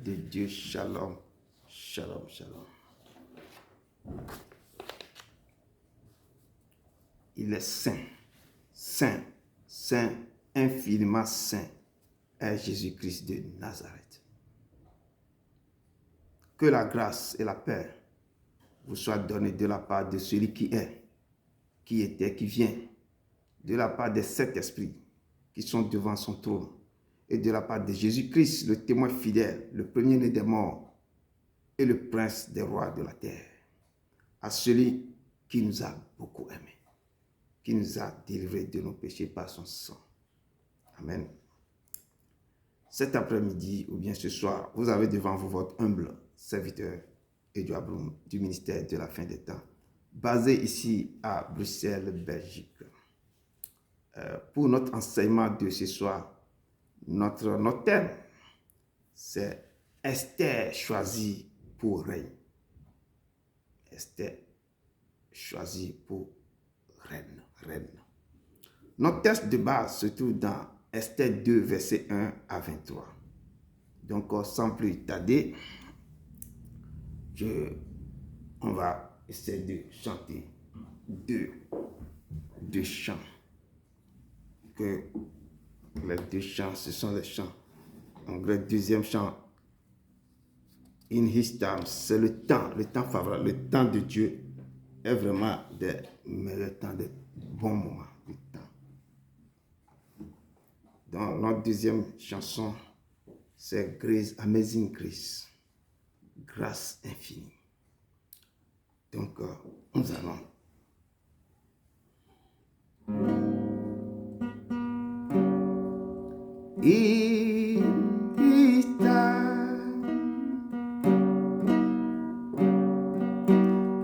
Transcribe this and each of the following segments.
de Dieu. Shalom, shalom, shalom. Il est saint, saint, saint, infiniment saint est Jésus-Christ de Nazareth. Que la grâce et la paix vous soient données de la part de celui qui est, qui était, qui vient, de la part des sept esprits qui sont devant son trône, et de la part de Jésus-Christ, le témoin fidèle, le premier-né des morts, et le prince des rois de la terre, à celui qui nous a beaucoup aimés, qui nous a délivrés de nos péchés par son sang. Amen. Cet après-midi, ou bien ce soir, vous avez devant vous votre humble serviteur, Edouard Blum, du ministère de la fin des temps, basé ici à Bruxelles, Belgique. Pour notre enseignement de ce soir, notre thème, c'est Esther choisie pour reine. Esther choisie pour reine. Notre texte de base se trouve dans Esther 2, verset 1 à 23. Donc, sans plus tarder, on va essayer de chanter deux chants. Que les deux chants, ce sont les chants. Donc, le deuxième chant, In His Time, c'est le temps favorable, le temps de Dieu est vraiment des meilleurs temps, des bons moments du temps. Dans notre deuxième chanson, c'est Grace, Amazing Grace, grâce infinie. Donc, nous allons. In His time,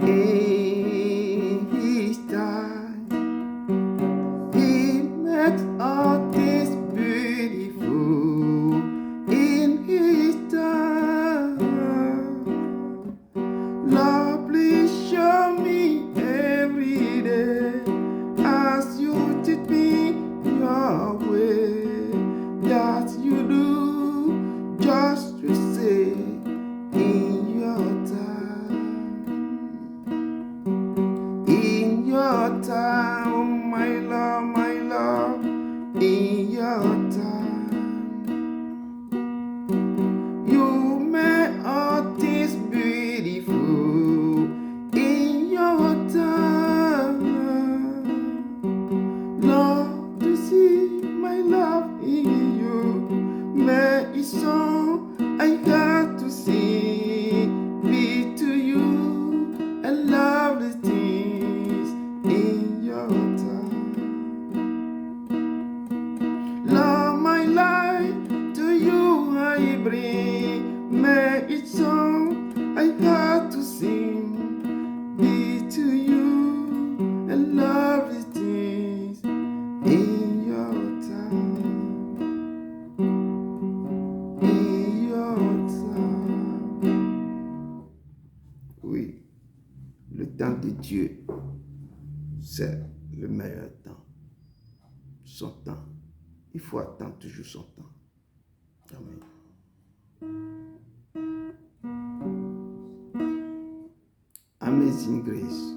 in His time, He makes all things beautiful. In His time, Lord, please show me every day as you teach me your way. That you do just to say in your time, my Lord, in your time, you make all things beautiful. In your time, Lord, to see my love in you. May it's song I got to sing, be to you and love the things in your time. Love my life to you I bring. May it's song I got to sing, be to you and love the things in your time. Oui, le temps de Dieu, c'est le meilleur temps. Son temps. Il faut attendre toujours son temps. Amen. Amazing Grace.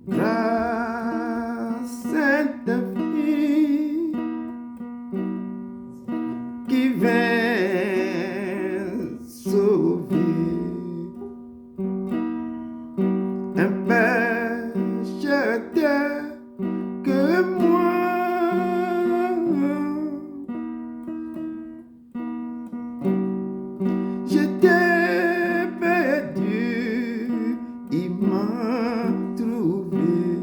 Grâce infinie qui vient sauver un pécheur que moi. J'étais perdu, il m'a trouvé.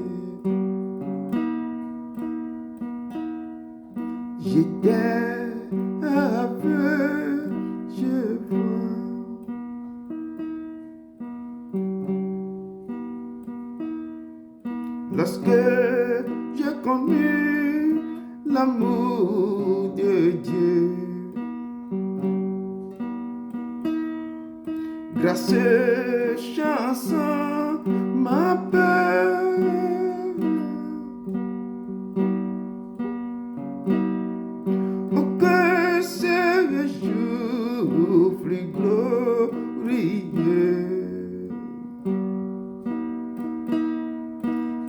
J'étais aveugle, je vois. Lorsque j'ai connu l'amour de Dieu, grâce chanson m'appelle. Oh, que ce jour plus glorieux. glorieux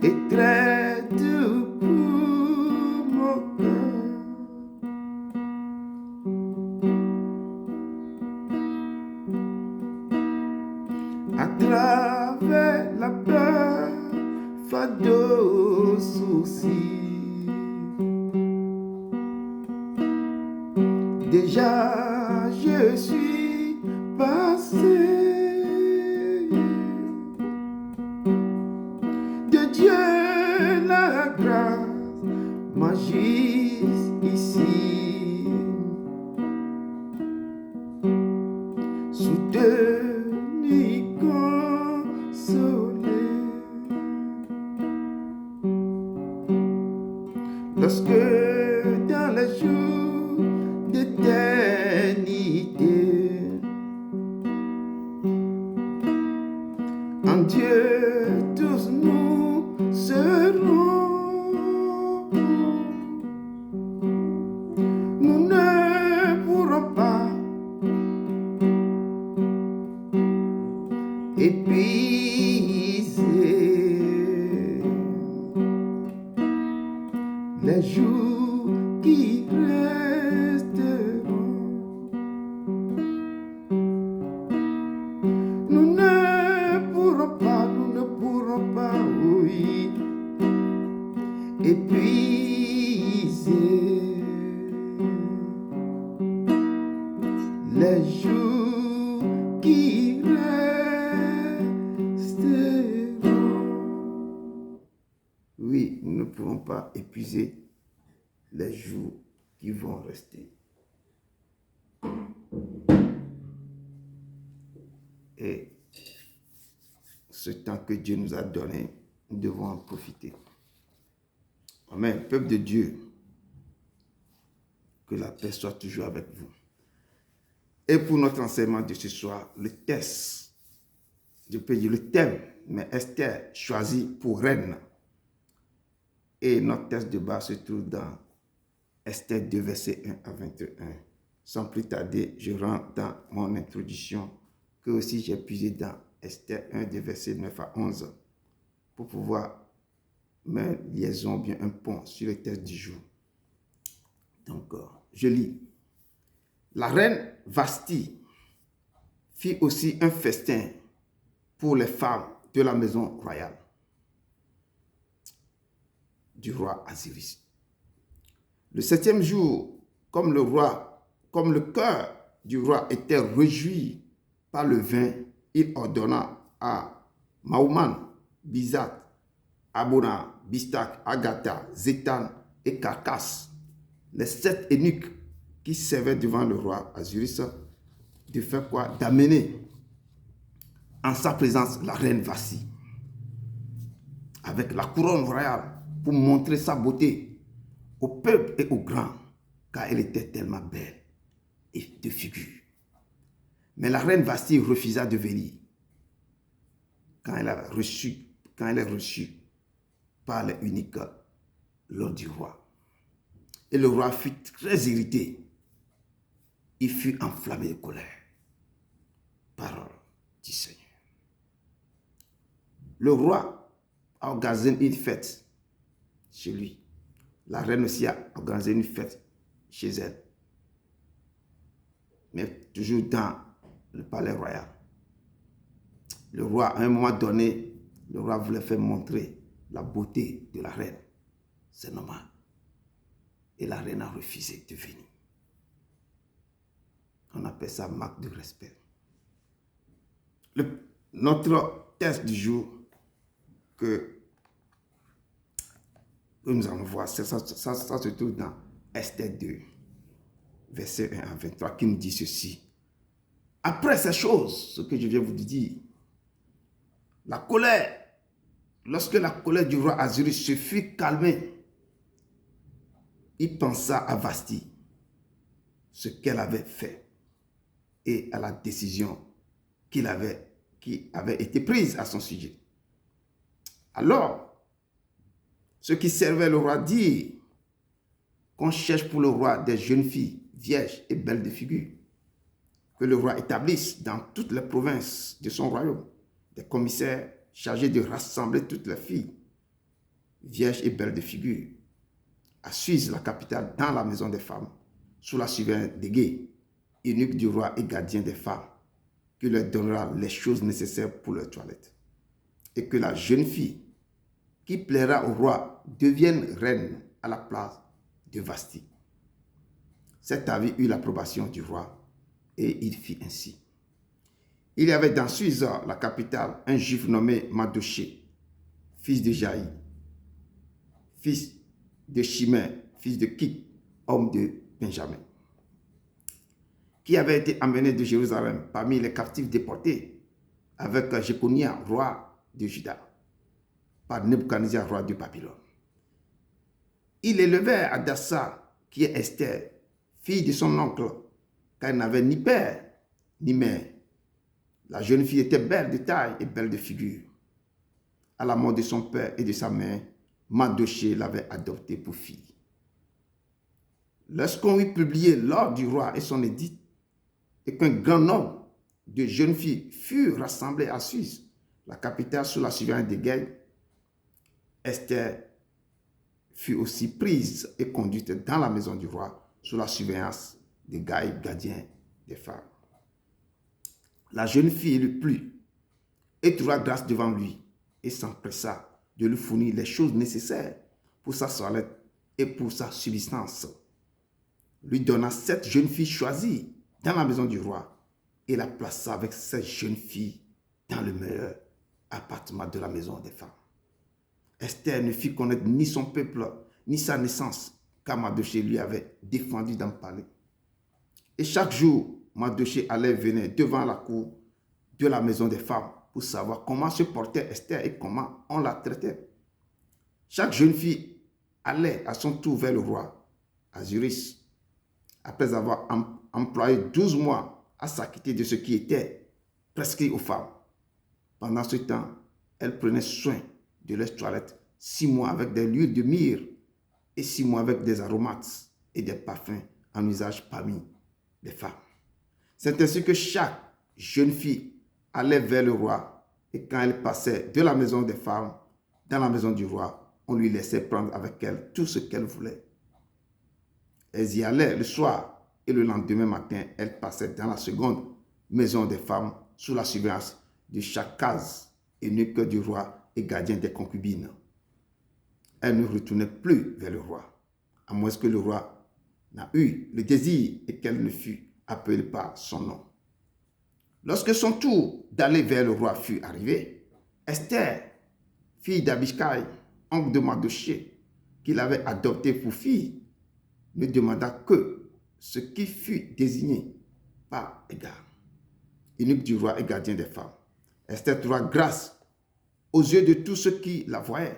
et très doux pour mon cœur. À travers la peur, fardeau, soucis. Déjà je suis passé. De Dieu la grâce m'agisse ici. Soutenu, consolé. Lorsque dans les jours d'éternité, en Dieu tous nous serons. Nous ne pourrons pas épuiser les jours qui resteront. Nous ne pourrons pas, oui, épuiser les jours qui resteront. Oui, nous ne pourrons pas épuiser les jours qui vont rester. Et ce temps que Dieu nous a donné, nous devons en profiter. Amen. Peuple de Dieu, que la paix soit toujours avec vous. Et pour notre enseignement de ce soir, le texte, je peux dire le thème, mais Esther choisi pour reine. Et notre texte de base se trouve dans Esther 2, versets 1 à 21. Sans plus tarder, je rentre dans mon introduction, que aussi j'ai puisé dans Esther 1, des versets 9 à 11, pour pouvoir mettre une liaison, bien un pont sur le texte du jour. Donc, je lis. La reine Vashti fit aussi un festin pour les femmes de la maison royale du roi Asiris. Le 7e jour, comme le cœur du roi était réjoui par le vin, il ordonna à Maouman, Bizat, Abona, Bistak, Agatha, Zétan et Carcasse, les 7 eunuques qui servaient devant le roi Asiris, de faire quoi? D'amener en sa présence la reine Vashti, avec la couronne royale, pour montrer sa beauté au peuple et aux grands, car elle était tellement belle et de figure. Mais la reine Vashti refusa de venir quand elle est reçue par les eunuques lors du roi. Et le roi fut très irrité. Il fut enflammé de colère. Parole du Seigneur. Le roi a organisé une fête chez lui. La reine aussi a organisé une fête chez elle. Mais toujours dans le palais royal. Le roi, à un moment donné, le roi voulait faire montrer la beauté de la reine. C'est normal. Et la reine a refusé de venir. On appelle ça marque de respect. Notre texte du jour que nous allons voir, ça se trouve dans Esther 2, verset 1 à 23, qui nous dit ceci. Après ces choses, ce que je viens vous dire, lorsque la colère du roi Asiris se fut calmée, il pensa à Vashti, ce qu'elle avait fait, et à la décision qui avait été prise à son sujet. Alors, ceux qui servaient le roi dirent qu'on cherche pour le roi des jeunes filles, vierges et belles de figure. que le roi établisse dans toutes les provinces de son royaume des commissaires chargés de rassembler toutes les filles, vierges et belles de figure, à Suse, la capitale, dans la maison des femmes, sous la surveillance des gays, eunuques du roi et gardiens des femmes, qui leur donnera les choses nécessaires pour leur toilette. Et que la jeune fille qui plaira au roi devienne reine à la place de Vasti. Cet avis eut l'approbation du roi et il fit ainsi. Il y avait dans Suse, la capitale, un juif nommé Mardochée, fils de Jaïr, fils de Shimei, fils de Kik, homme de Benjamin, qui avait été emmené de Jérusalem parmi les captifs déportés avec Jéconia, roi de Juda, par Nebuchadnezzar, roi de Babylone. Il élevait Hadassa, qui est Esther, fille de son oncle, car elle n'avait ni père ni mère. La jeune fille était belle de taille et belle de figure. À la mort de son père et de sa mère, Mardochée l'avait adoptée pour fille. Lorsqu'on eut publié l'ordre du roi et son édit, et qu'un grand nombre de jeunes filles furent rassemblées à Suse, la capitale, sous la surveillance des guerres, Esther fut aussi prise et conduite dans la maison du roi sous la surveillance des gardiens des femmes. La jeune fille lui plut et trouva grâce devant lui et s'empressa de lui fournir les choses nécessaires pour sa toilette et pour sa subsistance. Lui donna 7 jeunes filles choisies dans la maison du roi et la plaça avec 7 jeunes filles dans le meilleur appartement de la maison des femmes. Esther ne fit connaître ni son peuple, ni sa naissance, car Mardochée lui avait défendu d'en parler. Et chaque jour, Mardochée allait et venait devant la cour de la maison des femmes pour savoir comment se portait Esther et comment on la traitait. Chaque jeune fille allait à son tour vers le roi, Ahasuérus, après avoir employé 12 mois à s'acquitter de ce qui était prescrit aux femmes. Pendant ce temps, elle prenait soin de leur toilette 6 mois avec des huiles de myrrhe et 6 mois avec des aromates et des parfums en usage parmi les femmes. C'est ainsi que chaque jeune fille allait vers le roi et quand elle passait de la maison des femmes dans la maison du roi, on lui laissait prendre avec elle tout ce qu'elle voulait. Elles y allaient le soir et le lendemain matin, elles passaient dans la seconde maison des femmes sous la surveillance de chaque case, eunuque du roi et gardien des concubines. Elle ne retournait plus vers le roi, à moins que le roi n'a eu le désir et qu'elle ne fût appelée par son nom. Lorsque son tour d'aller vers le roi fut arrivé, Esther, fille d'Abishai, oncle de Mardochée, qu'il avait adoptée pour fille, ne demanda que ce qui fut désigné par égard. Eunuque du roi et gardien des femmes. Esther trouva grâce aux yeux de tous ceux qui la voyaient.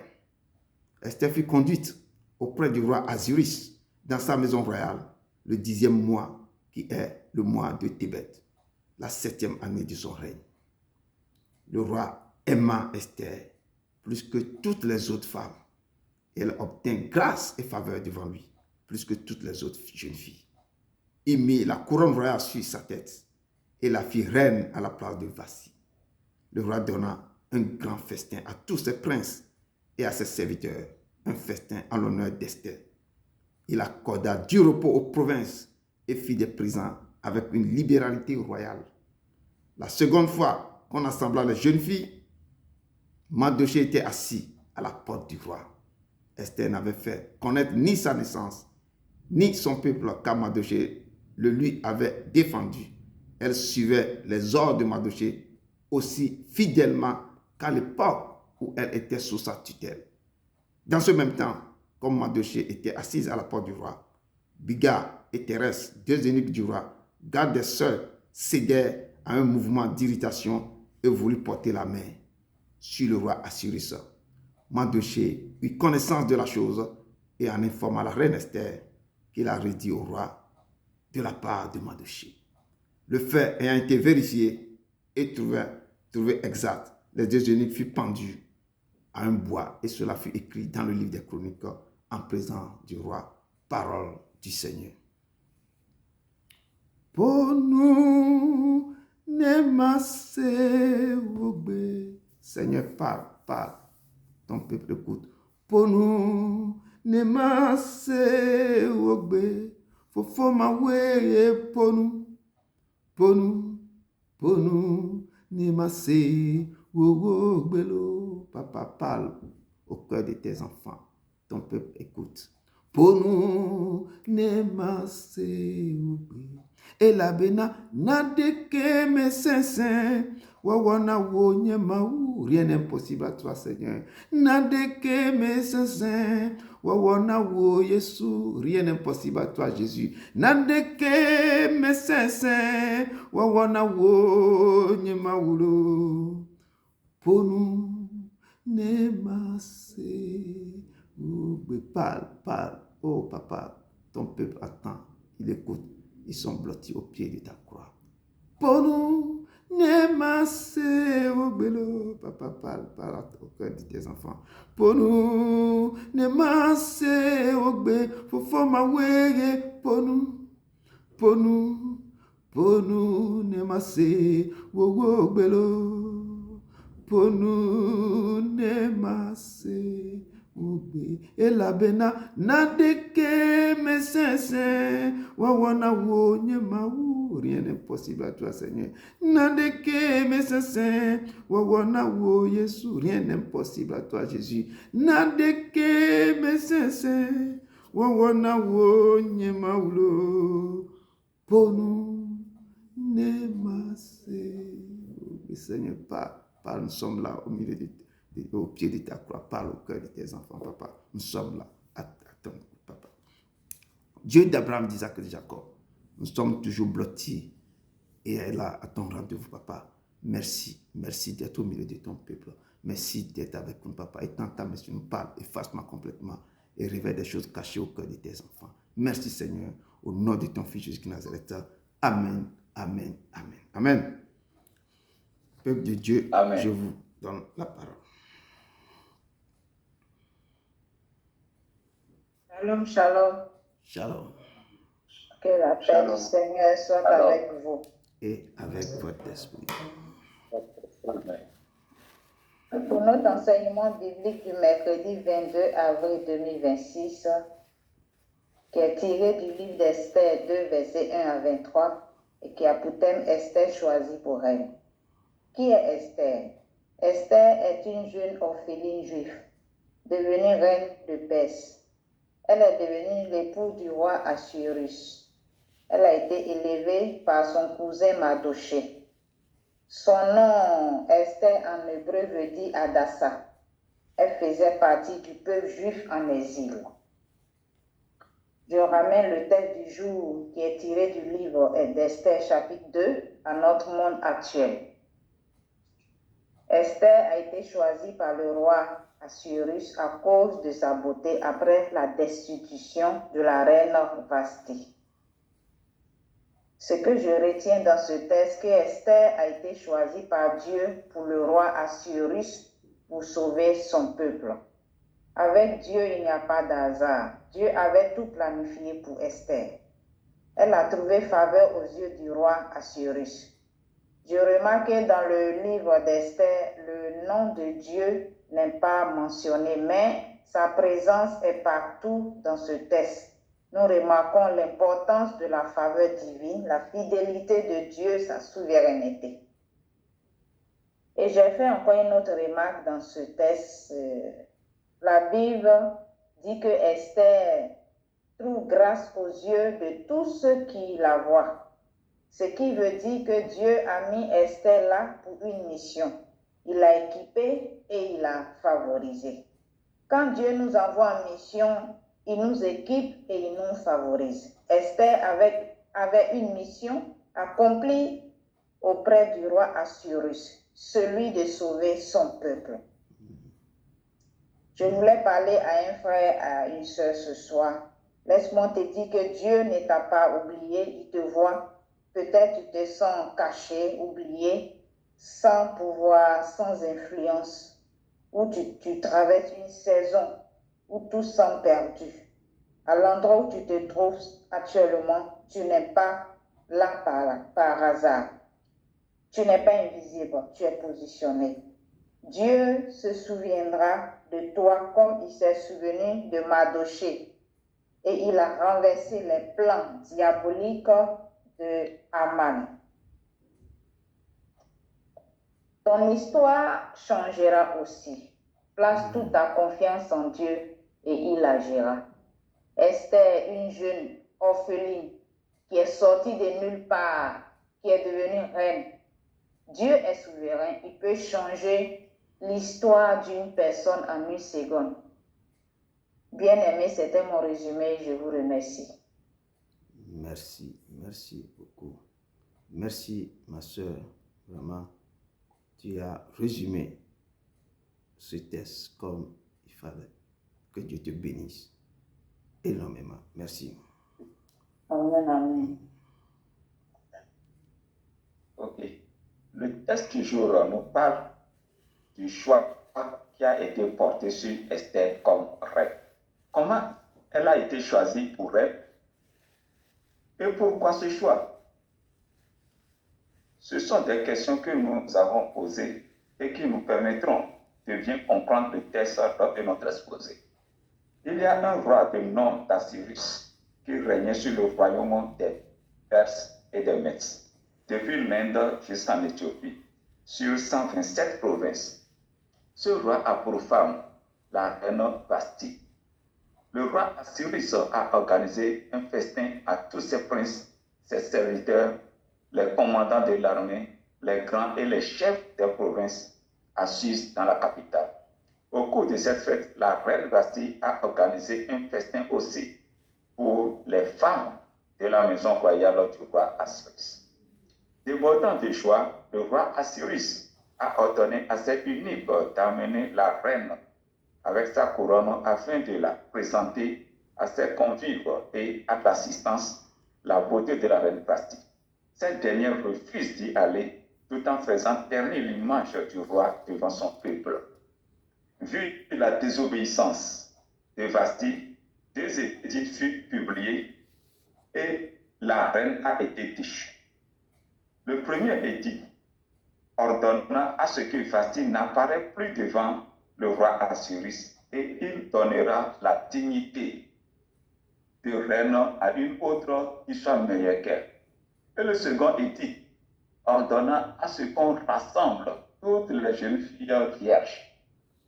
Esther fut conduite auprès du roi Ahasuérus dans sa maison royale le 10e mois, qui est le mois de Tébet, la 7e année de son règne. Le roi aima Esther plus que toutes les autres femmes et elle obtint grâce et faveur devant lui plus que toutes les autres jeunes filles. Il mit la couronne royale sur sa tête et la fit reine à la place de Vasti. Le roi donna un grand festin à tous ses princes et à ses serviteurs, un festin en l'honneur d'Esther. Il accorda du repos aux provinces et fit des présents avec une libéralité royale. La seconde fois qu'on assembla les jeunes filles, Mardochée était assis à la porte du roi. Esther n'avait fait connaître ni sa naissance, ni son peuple, car Mardochée le lui avait défendu. Elle suivait les ordres de Mardochée aussi fidèlement qu'à l'époque où elle était sous sa tutelle. Dans ce même temps, comme Mardochée était assise à la porte du roi, Biga et Thérès, 2 eunuques du roi, gardes des sœurs, cédèrent à un mouvement d'irritation et voulurent porter la main sur le roi Ahasuérus. Mardochée eut connaissance de la chose et en informa la reine Esther qu'il a redit au roi de la part de Mardochée. Le fait ayant été vérifié et trouvé exact, les 2 eunuques furent pendus à un bois et cela fut écrit dans le livre des chroniques en présence du roi. Parole du Seigneur. pour nous, Nemase Ogbe. Seigneur, parle, parle. Ton peuple écoute. Pour nous, Nemase Ogbe. Fofo Mawe pour nous, Nemase Ogbelo. Papa, parle au cœur de tes enfants. Ton peuple écoute. Pour nous, Nemase Ogbe. Et la bena nadeke me sensen wawana wo nyemaou, rien n'est impossible à toi Seigneur. Nadeke me sensen wawana wo Yesu, rien n'est impossible à toi Jésus. Nadeke me sensen wawana wo nyemaou. Pour nous Nemase Ogbe. Parle, oh papa, ton peuple attend, il écoute. Ils sont blottis au pied de ta croix. Pour nous, Nemase Ogbelo. Papa, parle au cœur de tes enfants. Pour nous, Nemase Ogbe. Fofo Mawe. Pour nous, Nemase Ogbelo. Pour nous, Nemase Ogbe. Et la bena nadeke me sensen wawana wo nyemaou, rien n'est possible à toi Seigneur. Nadeke me sensen wawana wo Yesu, rien n'est possible à toi Jésus. Nadeke me sensen wawana wo nyemaou. Pour nous Nemase Ogbe. Seigneur, parle, nous sommes là au milieu au pied de ta croix, parle au cœur de tes enfants, papa. Nous sommes là à ton papa. Dieu d'Abraham, d'Isaac et de Jacob, nous sommes toujours blottis et est là à ton rendez-vous, papa. Merci d'être au milieu de ton peuple. Merci d'être avec nous, papa. Et tant ta mission nous parle, efface-moi complètement et révèle des choses cachées au cœur de tes enfants. Merci, Seigneur, au nom de ton Fils Jésus de Nazareth. Amen, amen, amen, amen. Peuple de Dieu, amen. Je vous donne la parole. Shalom, shalom. Shalom. Que la paix du Seigneur soit avec vous. Et avec votre esprit. Pour notre enseignement biblique du mercredi 22 avril 2026, qui est tiré du livre d'Esther 2, versets 1 à 23, et qui a pour thème Esther choisie pour reine. Qui est Esther? Esther est une jeune orpheline juive, devenue reine de Perse. Elle est devenue l'épouse du roi Assuérus. Elle a été élevée par son cousin Mardochée. Son nom, Esther, en hébreu, veut dire Hadassah. Elle faisait partie du peuple juif en exil. Je ramène le texte du jour qui est tiré du livre d'Esther, chapitre 2, à notre monde actuel. Esther a été choisie par le roi Assuérus à cause de sa beauté après la destitution de la reine Vasthi. Ce que je retiens dans ce texte, que Esther a été choisie par Dieu pour le roi Assuérus pour sauver son peuple. Avec Dieu, il n'y a pas d'hasard. Dieu avait tout planifié pour Esther. Elle a trouvé faveur aux yeux du roi Assuérus. Je remarque que dans le livre d'Esther, le nom de Dieu n'est pas mentionné, mais sa présence est partout dans ce texte. Nous remarquons l'importance de la faveur divine, la fidélité de Dieu, sa souveraineté. Et j'ai fait encore une autre remarque dans ce texte. La Bible dit que Esther trouve grâce aux yeux de tous ceux qui la voient. Ce qui veut dire que Dieu a mis Esther là pour une mission. Il l'a équipée et il l'a favorisée. Quand Dieu nous envoie en mission, il nous équipe et il nous favorise. Esther avait une mission accomplie auprès du roi Assuérus, celui de sauver son peuple. Je voulais parler à un frère, à une sœur ce soir. Laisse-moi te dire que Dieu ne t'a pas oublié, il te voit. Peut-être tu te sens caché, oublié, sans pouvoir, sans influence, ou tu traverses une saison où tout semble perdu. À l'endroit où tu te trouves actuellement, tu n'es pas là par hasard. Tu n'es pas invisible, tu es positionné. Dieu se souviendra de toi comme il s'est souvenu de Mardochée. Et il a renversé les plans diaboliques de Haman. Ton histoire changera aussi. Place toute ta confiance en Dieu et il agira. Esther, une jeune orpheline qui est sortie de nulle part, qui est devenue reine. Dieu est souverain, il peut changer l'histoire d'une personne en une seconde. Bien-aimé, c'était mon résumé, je vous remercie. Merci beaucoup. Merci, ma soeur. Vraiment, tu as résumé ce texte comme il fallait. Que Dieu te bénisse énormément. Merci. Amen, amen. Ok. Le texte du jour nous parle du choix qui a été porté sur Esther comme reine. Comment elle a été choisie pour reine et pourquoi ce choix? Ce sont des questions que nous avons posées et qui nous permettront de bien comprendre le texte de notre exposé. Il y a un roi de nom d'Assyrus qui régnait sur le royaume des Perses et des Mèdes, depuis l'Inde jusqu'en Éthiopie, sur 127 provinces. Ce roi a pour femme la reine Vashti. Le roi Assyrus a organisé un festin à tous ses princes, ses serviteurs, les commandants de l'armée, les grands et les chefs des provinces assis dans la capitale. Au cours de cette fête, la reine Vashti a organisé un festin aussi pour les femmes de la maison royale du roi Assyrus. Débordant de joie, le roi Assyrus a ordonné à ses eunuques d'amener la reine avec sa couronne afin de la présenter à ses convives et à l'assistance la beauté de la reine Vashti. Cette dernière refuse d'y aller tout en faisant ternir l'image du roi devant son peuple. Vu la désobéissance de Vashti, deux édits furent publiés et la reine a été déchue. Le premier édit ordonna à ce que Vashti n'apparaît plus devant le roi Assyrus et il donnera la dignité de reine à une autre qui soit meilleure qu'elle. Et le second édit ordonna à ce qu'on rassemble toutes les jeunes filles vierges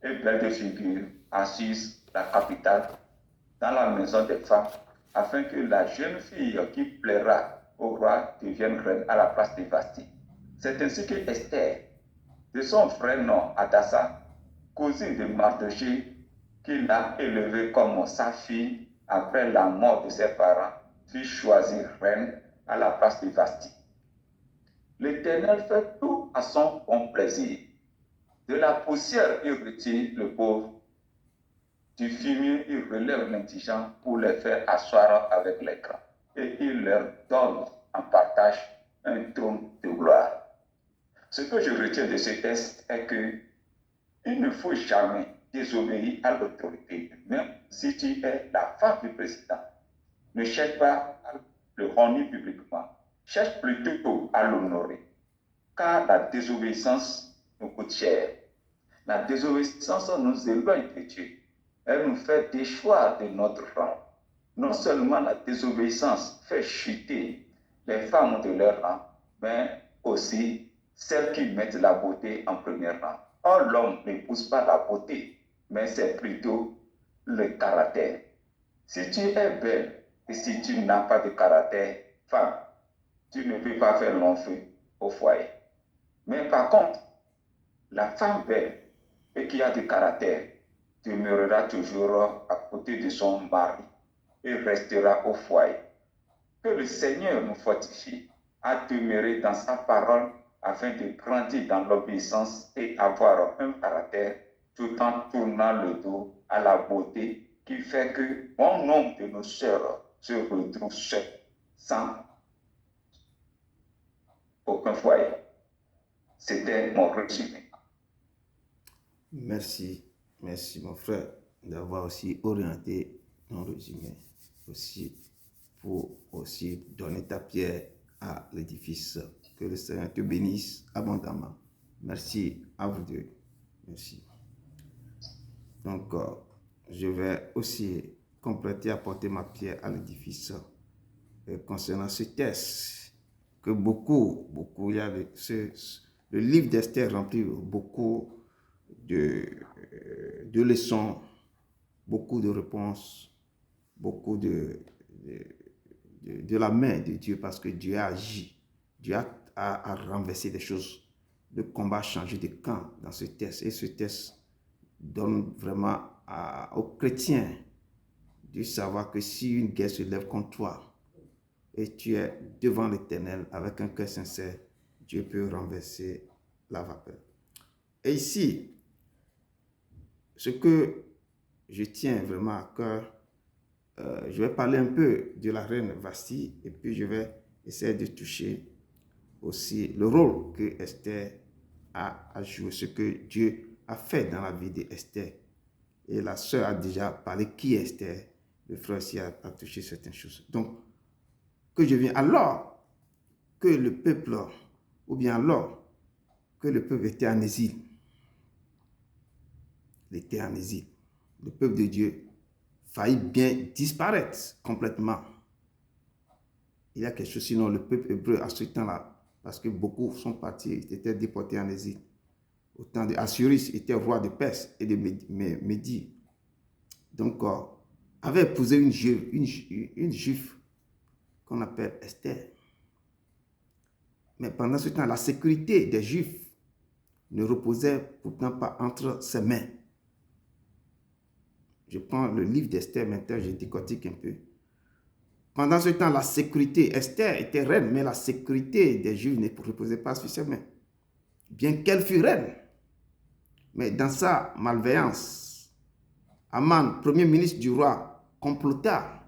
et belles de figure assises dans la capitale, dans la maison des femmes, afin que la jeune fille qui plaira au roi devienne reine à la place de Vashti. C'est ainsi que Esther, de son vrai nom Hadassa, cousine de Mardochée, qu'il a élevée comme sa fille après la mort de ses parents, fut choisie reine à la place de Vashti. L'Éternel fait tout à son bon plaisir. De la poussière, il retire le pauvre. Du fumier, il relève l'indigent pour les faire asseoir avec les grands. Et il leur donne en partage un trône de gloire. Ce que je retiens de ce texte est que il ne faut jamais désobéir à l'autorité, même si tu es la femme du président. Ne cherche pas à le honner publiquement. Cherche plutôt à l'honorer. Car la désobéissance nous coûte cher. La désobéissance nous éloigne de Dieu. Elle nous fait déchoir de notre rang. Non seulement la désobéissance fait chuter les femmes de leur rang, mais aussi celles qui mettent la beauté en premier rang. Or, l'homme n'épouse pas la beauté, mais c'est plutôt le caractère. Si tu es belle et si tu n'as pas de caractère, femme, tu ne peux pas faire long feu au foyer. Mais par contre, la femme belle et qui a du caractère demeurera toujours à côté de son mari et restera au foyer. Que le Seigneur nous fortifie à demeurer dans sa parole afin de grandir dans l'obéissance et avoir un caractère tout en tournant le dos à la beauté qui fait que bon nombre de nos sœurs se retrouvent seules, sans aucun foyer. C'était mon résumé. Merci mon frère d'avoir aussi orienté ton résumé aussi pour aussi donner ta pierre à l'édifice. Que le Seigneur te bénisse abondamment. Merci à vous deux. Merci. Donc, je vais aussi compléter, apporter ma pierre à l'édifice concernant ce test que beaucoup, il y a le livre d'Esther remplit beaucoup de leçons, beaucoup de réponses, beaucoup de la main de Dieu, parce que Dieu a agi, Dieu a renversé des choses. Le combat a changé de camp dans ce test, et ce test donne vraiment aux chrétiens de savoir que si une guerre se lève contre toi et tu es devant l'Éternel avec un cœur sincère, Dieu peut renverser la vapeur. Et ici, ce que je tiens vraiment à cœur, je vais parler un peu de la reine Vasti, et puis je vais essayer de toucher aussi le rôle que Esther a joué, ce que Dieu a fait dans la vie d'Esther. Et la sœur a déjà parlé qui est Esther, le frère aussi a touché certaines choses. Donc, que je viens alors que le peuple, ou bien alors que le peuple était en exil, il était en exil, le peuple de Dieu faillit bien disparaître complètement. Il y a quelque chose, sinon le peuple hébreu à ce temps-là, parce que beaucoup sont partis, ils étaient déportés en exil. Au temps d'Assuris, était roi de Perse et de Médie. Donc, avait épousé une juive qu'on appelle Esther. Mais pendant ce temps, la sécurité des Juifs ne reposait pourtant pas entre ses mains. Je prends le livre d'Esther maintenant, je décortique un peu. Pendant ce temps, la sécurité, Esther était reine, mais la sécurité des Juifs ne reposait pas sur ses mains. Bien qu'elle fût reine, mais dans sa malveillance, Aman, premier ministre du roi, complota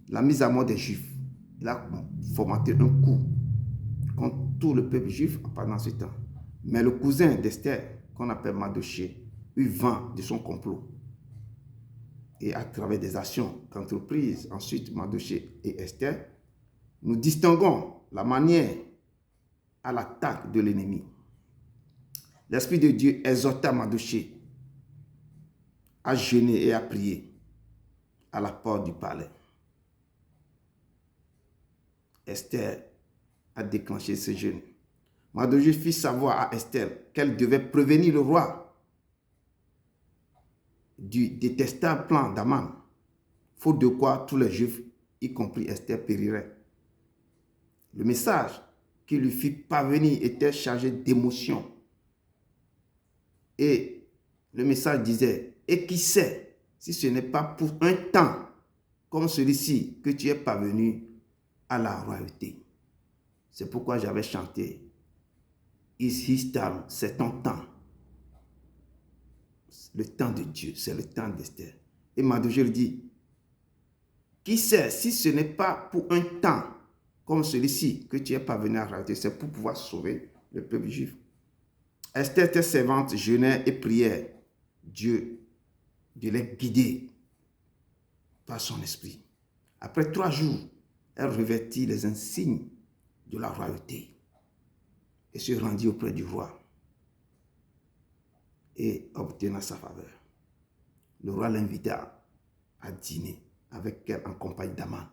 la mise à mort des Juifs. Il a fomenté un coup contre tout le peuple juif pendant ce temps. Mais le cousin d'Esther, qu'on appelle Mardochée, eut vent de son complot. Et à travers des actions qu'entreprises ensuite Mardochée et Esther, nous distinguons la manière à l'attaque de l'ennemi. L'Esprit de Dieu exhorta Mardochée à jeûner et à prier à la porte du palais. Esther a déclenché ce jeûne. Mardochée fit savoir à Esther qu'elle devait prévenir le roi du détestable plan d'Aman, faute de quoi tous les Juifs, y compris Esther, périraient. Le message qui lui fit parvenir était chargé d'émotion. Et le message disait, « Et qui sait si ce n'est pas pour un temps comme celui-ci que tu es parvenu à la royauté. » C'est pourquoi j'avais chanté, « Is his time, c'est ton temps. » Le temps de Dieu, c'est le temps d'Esther. Et Mardochée lui dit, qui sait si ce n'est pas pour un temps comme celui-ci que tu es parvenu à la royauté, c'est pour pouvoir sauver le peuple juif. Esther était servante, jeûnait et priait Dieu de les guider par son esprit. Après 3 jours, elle revêtit les insignes de la royauté et se rendit auprès du roi et obtenant sa faveur. Le roi l'invita à dîner avec elle en compagnie d'Aman.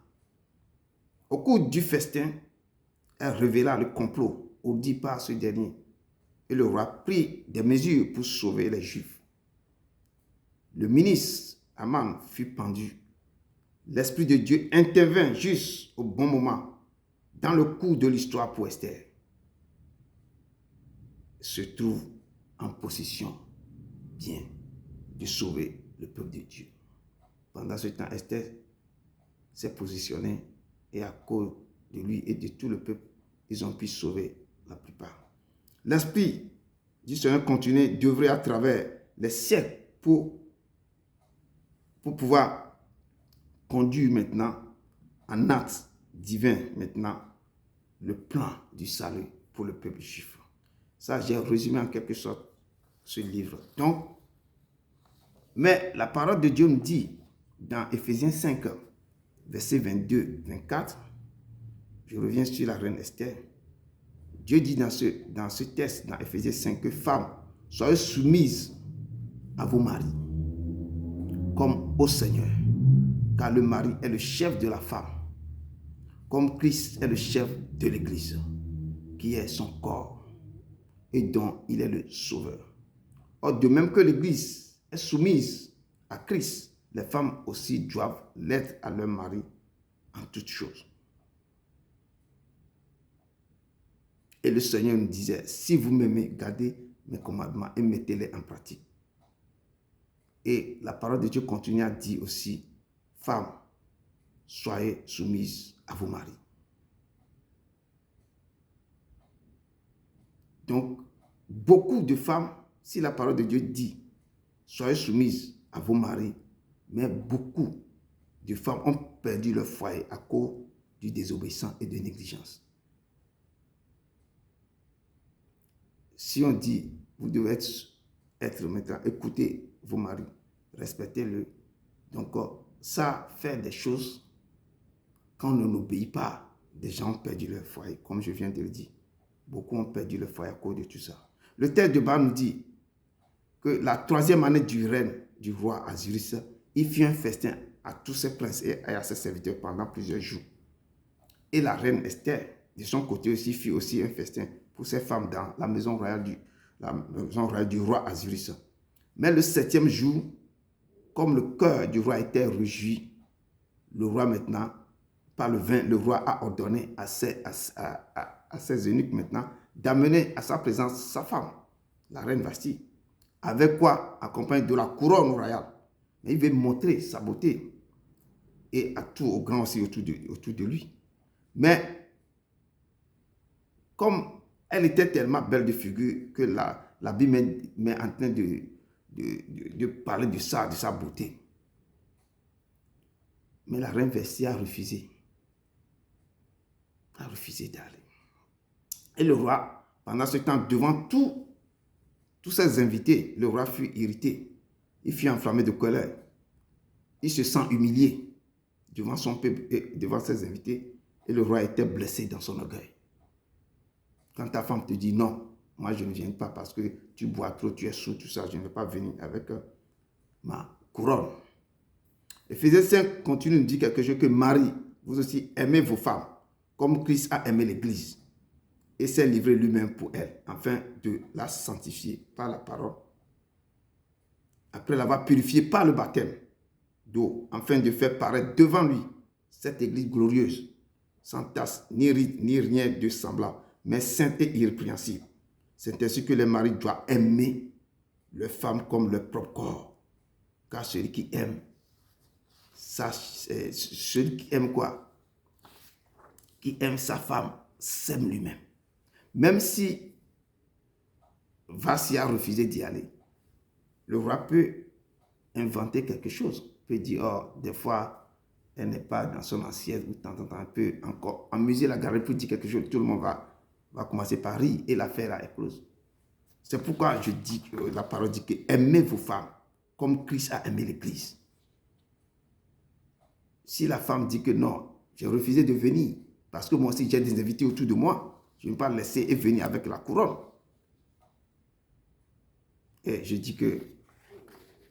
Au cours du festin, elle révéla le complot ourdi par ce dernier et le roi prit des mesures pour sauver les Juifs. Le ministre Aman fut pendu. L'Esprit de Dieu intervint juste au bon moment dans le cours de l'histoire pour Esther. Se trouve en position bien de sauver le peuple de Dieu. Pendant ce temps, Esther s'est positionnée et à cause de lui et de tout le peuple, ils ont pu sauver la plupart. L'Esprit du Seigneur continue d'œuvrer à travers les siècles pour pouvoir conduire maintenant en acte divin maintenant le plan du salut pour le peuple juif. Ça, j'ai résumé en quelque sorte ce livre. Donc, mais la parole de Dieu me dit dans Éphésiens 5, versets 22-24, je reviens sur la reine Esther. Dieu dit dans ce texte, dans Éphésiens 5, que femmes, soyez soumises à vos maris, comme au Seigneur, car le mari est le chef de la femme, comme Christ est le chef de l'Église, qui est son corps, et dont il est le sauveur. Or, de même que l'Église est soumise à Christ, les femmes aussi doivent l'être à leur mari en toutes choses. Et le Seigneur nous disait, si vous m'aimez, gardez mes commandements et mettez-les en pratique. Et la parole de Dieu continue à dire aussi, femmes, soyez soumises à vos maris. Donc, beaucoup de femmes, si la parole de Dieu dit, soyez soumises à vos maris, mais beaucoup de femmes ont perdu leur foyer à cause du désobéissance et de négligence. Si on dit, vous devez être maintenant, écoutez vos maris, respectez-le. Donc, ça fait des choses, quand on n'obéit pas, des gens ont perdu leur foyer, comme je viens de le dire. Beaucoup ont perdu leur foyer à cause de tout ça. Le texte de bas nous dit que la 3e année du règne du roi Azuris, il fit un festin à tous ses princes et à ses serviteurs pendant plusieurs jours. Et la reine Esther, de son côté aussi, fit aussi un festin pour ses femmes dans la maison royale du roi Azuris. Mais le 7e jour, comme le cœur du roi était réjoui, le roi maintenant, par le vin, le roi a ordonné à ses eunuques maintenant d'amener à sa présence sa femme, la reine Vasti, avec quoi, accompagnée de la couronne royale. Mais il veut montrer sa beauté et à tout, aux grands aussi autour de lui. Mais comme elle était tellement belle de figure que la Bible met en train de parler de sa beauté. Mais la reine Vasti a refusé. A refusé d'aller. Et le roi, pendant ce temps, devant tous ses invités, le roi fut irrité. Il fut enflammé de colère. Il se sent humilié devant son peuple et devant ses invités. Et le roi était blessé dans son orgueil. Quand ta femme te dit non, moi je ne viens pas parce que tu bois trop, tu es sous, tout ça, je ne vais pas venir avec ma couronne. Éphésiens 5 continue de dire quelque chose que Marie, vous aussi aimez vos femmes, comme Christ a aimé l'Église et s'est livré lui-même pour elle, afin de la sanctifier par la parole, après l'avoir purifiée par le baptême d'eau, afin de faire paraître devant lui cette Église glorieuse, sans tache, ni ride, ni rien de semblable, mais sainte et irrépréhensible. C'est ainsi que les maris doivent aimer leurs femmes comme leur propre corps. Car celui qui aime, celui qui aime quoi? Qui aime sa femme, s'aime lui-même. Même si Vasti a refusé d'y aller, le roi peut inventer quelque chose. Il peut dire, oh, des fois, elle n'est pas dans son assiette, ou tant, il peut encore amuser la garde pour dire quelque chose. Tout le monde va commencer par rire et l'affaire là est close. C'est pourquoi je dis que la parole dit que aimez vos femmes comme Christ a aimé l'Église. Si la femme dit que non, j'ai refusé de venir parce que moi aussi j'ai des invités autour de moi, je ne vais pas laisser et venir avec la couronne. Et je dis que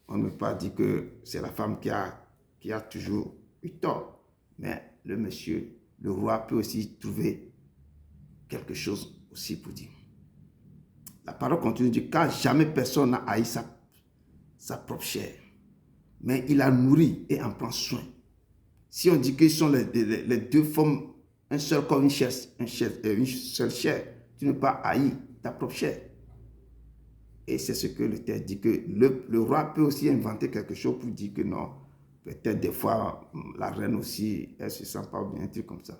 on ne peut pas dire que c'est la femme qui a toujours eu tort, mais le monsieur, le roi peut aussi trouver quelque chose aussi pour dire. La parole continue de dire, car jamais personne n'a haï sa propre chair, mais il la nourrit et en prend soin. Si on dit qu'ils sont les deux formes, un seul corps, une seule chair, tu ne peux pas haïr ta propre chair. Et c'est ce que le texte dit, que le roi peut aussi inventer quelque chose pour dire que non, peut-être des fois, la reine aussi, elle ne se sent pas bien, un truc comme ça.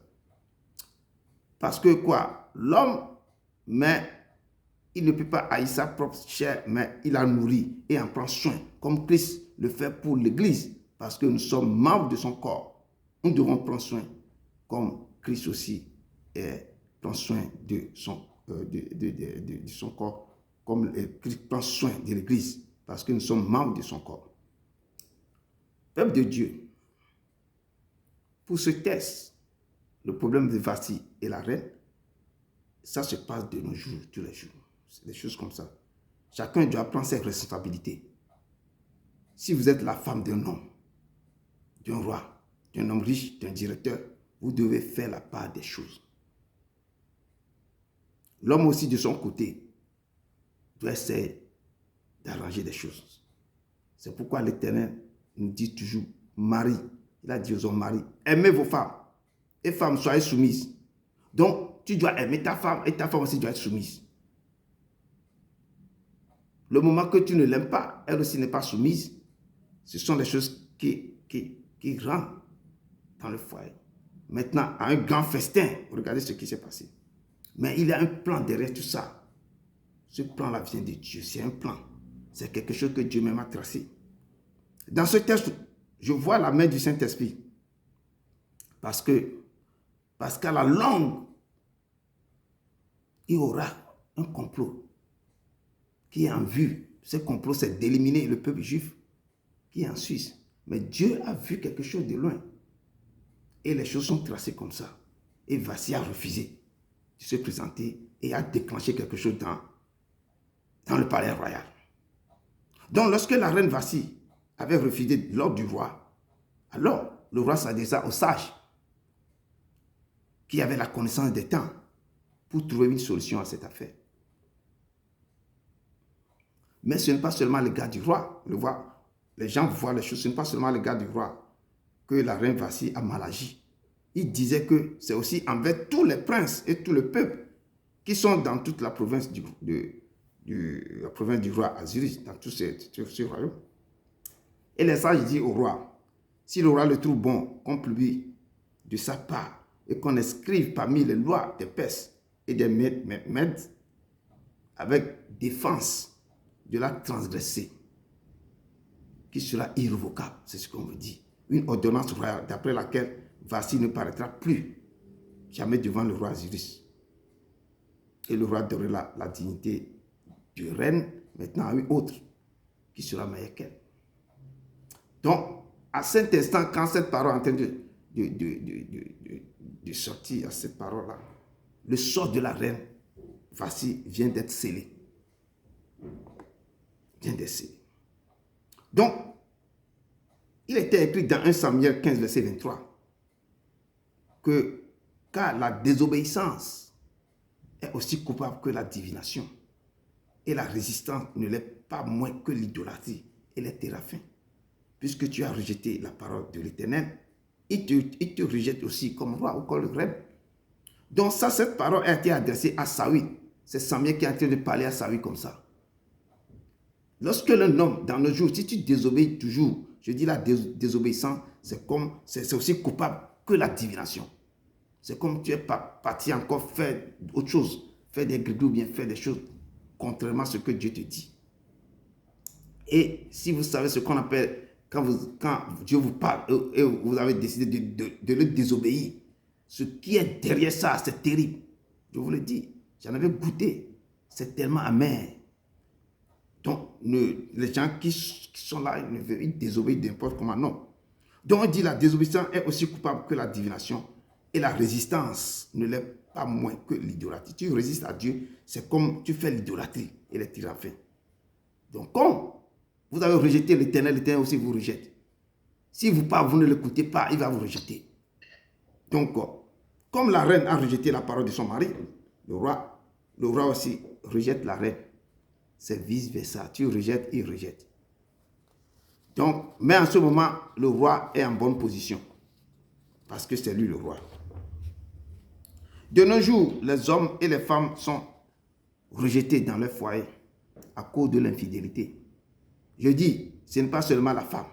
Parce que quoi? L'homme, mais il ne peut pas haïr sa propre chair, mais il la nourrit et en prend soin, comme Christ le fait pour l'Église, parce que nous sommes membres de son corps. Nous devons prendre soin, comme Christ aussi prend soin de son corps, comme Christ prend soin de l'Église, parce que nous sommes membres de son corps. Peuple de Dieu, pour ce texte, le problème de Vasti et la reine, ça se passe de nos jours, tous les jours. C'est des choses comme ça. Chacun doit prendre ses responsabilités. Si vous êtes la femme d'un homme, d'un roi, d'un homme riche, d'un directeur, vous devez faire la part des choses. L'homme aussi, de son côté, doit essayer d'arranger des choses. C'est pourquoi l'Éternel nous dit toujours, Marie, il a dit aux hommes, Marie, aimez vos femmes, et femmes, soyez soumises. Donc, tu dois aimer ta femme, et ta femme aussi doit être soumise. Le moment que tu ne l'aimes pas, elle aussi n'est pas soumise, ce sont des choses qui rentrent dans le foyer. Maintenant, à un grand festin, regardez ce qui s'est passé. Mais il y a un plan derrière tout ça. Ce plan-là vient de Dieu, c'est un plan. C'est quelque chose que Dieu même a tracé. Dans ce texte, je vois la main du Saint-Esprit. Parce qu'à la longue, il y aura un complot qui est en vue. Ce complot, c'est d'éliminer le peuple juif qui est en Suisse. Mais Dieu a vu quelque chose de loin. Et les choses sont tracées comme ça. Et Vasti a refusé de se présenter et a déclenché quelque chose dans le palais royal. Donc, lorsque la reine Vasti avait refusé l'ordre du roi, alors le roi s'adressa aux sages qui avaient la connaissance des temps pour trouver une solution à cette affaire. Mais ce n'est pas seulement le gars du roi. Les gens voient les choses. Ce n'est pas seulement le gars du roi que la reine Vasti a mal agi. Il disait que c'est aussi envers tous les princes et tout le peuple qui sont dans toute la province la province du roi Azuris, dans tout ce royaume. Et les sages disent au roi, si le roi le trouve bon qu'on publie de sa part et qu'on inscrive parmi les lois des Perses et des Mèdes avec défense de la transgresser, qui sera irrévocable, c'est ce qu'on veut dire. Une ordonnance royale d'après laquelle Vasti ne paraîtra plus jamais devant le roi Azuris. Et le roi donnera la dignité de reine maintenant à une autre qui sera meilleure qu'elle. Donc, à cet instant, quand cette parole est en train de sortir, à cette parole-là, le sort de la reine Vasti vient d'être scellé. Donc, il était écrit dans 1 Samuel 15, verset 23, que car la désobéissance est aussi coupable que la divination, et la résistance ne l'est pas moins que l'idolâtrie et les téraphins. Puisque tu as rejeté la parole de l'Éternel, il te rejette aussi comme roi ou comme reine. Donc ça, cette parole a été adressée à Saül. C'est Samuel qui est en train de parler à Saül comme ça. Lorsque l'un homme, dans nos jours, si tu désobéis toujours, je dis la désobéissance, c'est aussi coupable que la divination. C'est comme tu es parti encore faire autre chose, faire des grignoux ou bien faire des choses contrairement à ce que Dieu te dit. Et si vous savez ce qu'on appelle, quand Dieu vous parle et vous avez décidé de le désobéir, ce qui est derrière ça, c'est terrible. Je vous le dis, j'en avais goûté. C'est tellement amer. Donc, les gens qui sont là, ils désobéissent n'importe comment. Non. Donc, on dit la désobéissance est aussi coupable que la divination. Et la résistance ne l'est pas moins que l'idolâtrie. Tu résistes à Dieu, c'est comme tu fais l'idolâtrie et les téraphins. Donc, comme vous avez rejeté l'Éternel, l'Éternel aussi vous rejette. Si vous ne l'écoutez pas, il va vous rejeter. Donc, comme la reine a rejeté la parole de son mari, le roi aussi rejette la reine. C'est vice-versa. Tu rejettes, il rejette. Donc, mais en ce moment, le roi est en bonne position. Parce que c'est lui le roi. De nos jours, les hommes et les femmes sont rejetés dans leur foyer à cause de l'infidélité. Je dis, ce n'est pas seulement la femme.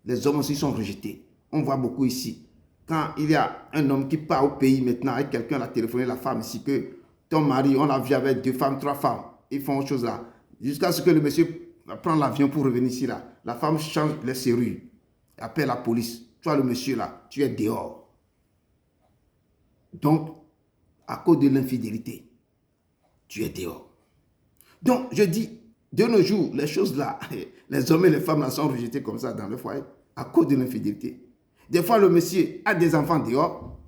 Les hommes aussi sont rejetés. On voit beaucoup ici. Quand il y a un homme qui part au pays maintenant et quelqu'un a téléphoné la femme ici que ton mari, on l'a vu avec 2 femmes, 3 femmes. Ils font autre chose là. Jusqu'à ce que le monsieur prend l'avion pour revenir ici là. La femme change les serrures. Appelle la police. Toi le monsieur là, tu es dehors. Donc, à cause de l'infidélité, tu es dehors. Donc, je dis, de nos jours, les choses là, les hommes et les femmes là sont rejetés comme ça dans le foyer à cause de l'infidélité. Des fois, le monsieur a des enfants dehors.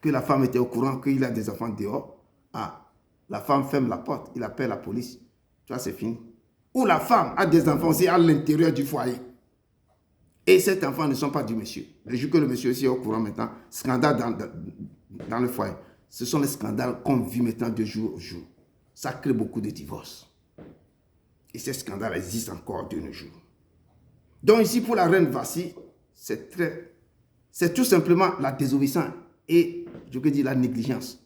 que la femme était au courant qu'il a des enfants dehors. Ah, la femme ferme la porte, il appelle la police. Tu vois, c'est fini. Ou la femme a des enfants aussi à l'intérieur du foyer. Et ces enfants ne sont pas du monsieur. Le jour que le monsieur aussi est au courant maintenant, scandale dans le foyer. Ce sont les scandales qu'on vit maintenant de jour au jour. Ça crée beaucoup de divorces. Et ces scandales existent encore de nos jours. Donc ici, pour la reine Vassi, c'est tout simplement la désobéissance et, je peux dire, la négligence.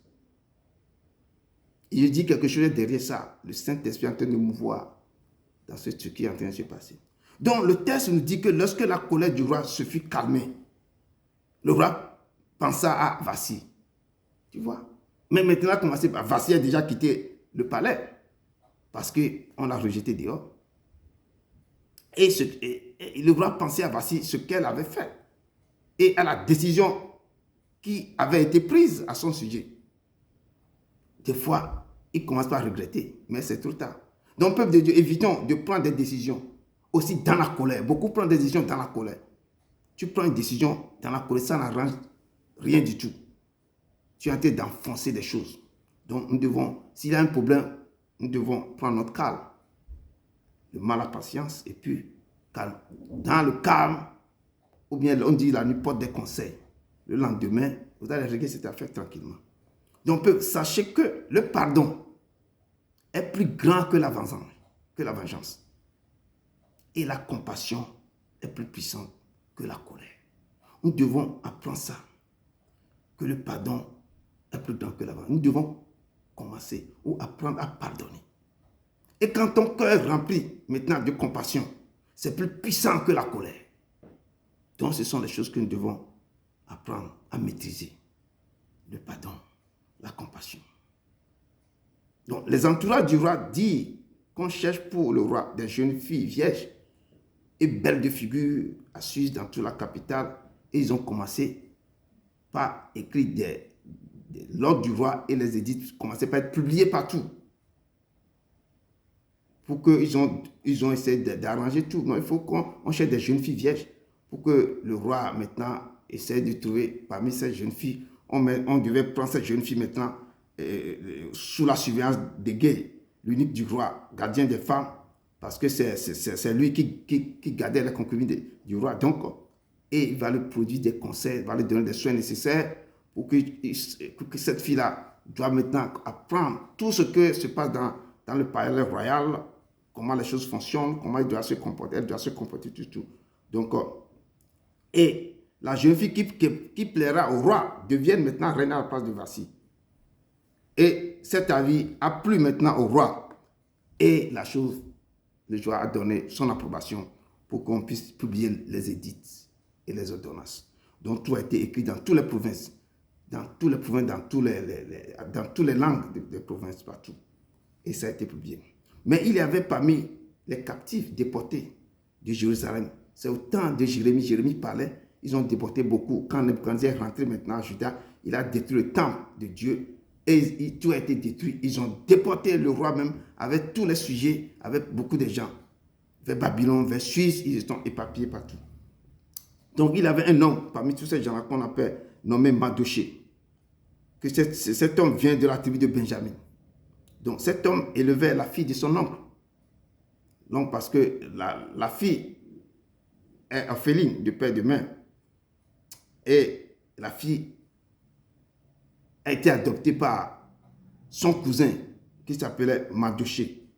Et je dis quelque chose derrière ça. Le Saint-Esprit est en train de mouvoir dans ce qui est en train de se passer. Donc le texte nous dit que lorsque la colère du roi se fut calmée, le roi pensa à Vassi. Tu vois? Mais maintenant, commencé par Vassi a déjà quitté le palais parce qu'on l'a rejeté dehors. Et le roi pensait à Vassi ce qu'elle avait fait et à la décision qui avait été prise à son sujet. Des fois, il commence par regretter, mais c'est trop tard. Donc, peuple de Dieu, évitons de prendre des décisions aussi dans la colère. Beaucoup prennent des décisions dans la colère. Tu prends une décision dans la colère, ça n'arrange rien du tout. Tu es en train d'enfoncer des choses. Donc, nous devons, s'il y a un problème, nous devons prendre notre calme. Le mal à patience et puis calme. Dans le calme, ou bien on dit la nuit porte des conseils. Le lendemain, vous allez régler cette affaire tranquillement. Donc, sachez que le pardon est plus grand que la vengeance. Et la compassion est plus puissante que la colère. Nous devons apprendre ça, que le pardon est plus grand que la vengeance. Nous devons commencer ou apprendre à pardonner. Et quand ton cœur est rempli maintenant de compassion, c'est plus puissant que la colère. Donc, ce sont les choses que nous devons apprendre à maîtriser. Le pardon, la compassion. Donc, les entourages du roi disent qu'on cherche pour le roi des jeunes filles vierges et belles de figure assises dans toute la capitale. Et ils ont commencé par écrire l'ordre du roi et les édits commençaient par être publiés partout. Pour qu'ils ont essayé d'arranger tout. Non, il faut qu'on cherche des jeunes filles vierges pour que le roi maintenant essaie de trouver parmi ces jeunes filles. On devait prendre cette jeune fille maintenant sous la surveillance des gays, l'unique du roi, gardien des femmes, parce que c'est lui qui gardait la concubine du roi. Donc, et il va lui produire des conseils, il va lui donner des soins nécessaires pour que cette fille-là doit maintenant apprendre tout ce que se passe dans le palais royal, comment les choses fonctionnent, comment elle doit se comporter, tout. Donc, et la jeune fille qui plaira au roi devient maintenant reine à la place de Vassi. Et cet avis a plu maintenant au roi. Et le roi a donné son approbation pour qu'on puisse publier les édits et les ordonnances. Donc tout a été écrit dans toutes les provinces, dans toutes les langues des provinces partout. Et ça a été publié. Mais il y avait parmi les captifs déportés de Jérusalem, c'est au temps de Jérémie parlait, ils ont déporté beaucoup. Quand Nebuchadnezzar est rentré maintenant à Juda, il a détruit le temple de Dieu et tout a été détruit. Ils ont déporté le roi même avec tous les sujets, avec beaucoup de gens. Vers Babylone, vers Suisse, ils sont éparpillés partout. Donc il avait un homme parmi tous ces gens-là qu'on appelle nommé Mardochée. Que cet homme vient de la tribu de Benjamin. Donc cet homme élevait la fille de son oncle. Donc parce que la fille est orpheline de père et de mère. Et la fille a été adoptée par son cousin qui s'appelait Mardochée.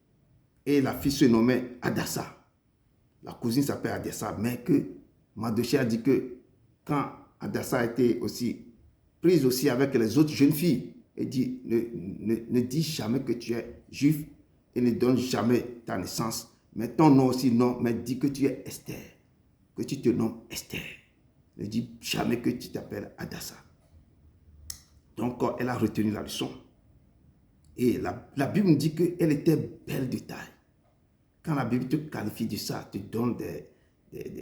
Et la fille se nommait Hadassa. La cousine s'appelle Hadassa, mais que Mardochée a dit que quand Hadassa a été aussi prise aussi avec les autres jeunes filles, elle dit ne dis jamais que tu es juif et ne donne jamais ta naissance. Mais ton nom aussi non, mais dis que tu es Esther, que tu te nommes Esther. Ne dis jamais que tu t'appelles Hadassa. Donc, elle a retenu la leçon. Et la Bible nous dit qu'elle était belle de taille. Quand la Bible te qualifie de ça, te donne des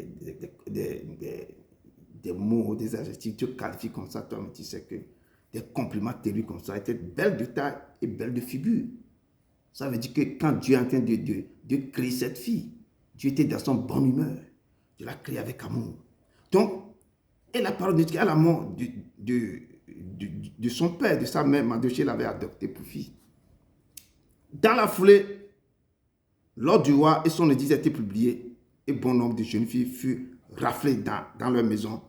mots, des adjectifs, te qualifie comme ça, toi, mais tu sais que des compliments télus comme ça, elle était belle de taille et belle de figure. Ça veut dire que quand Dieu est en train de créer cette fille, Dieu était dans son bonne humeur. Dieu l'a créée avec amour. Donc, et la parole de Dieu, à la mort de son père, de sa mère. Mardochée l'avait adopté pour fille. Dans la foulée, l'ordre du roi et son édit a été publié, et bon nombre de jeunes filles furent raflées dans leur maison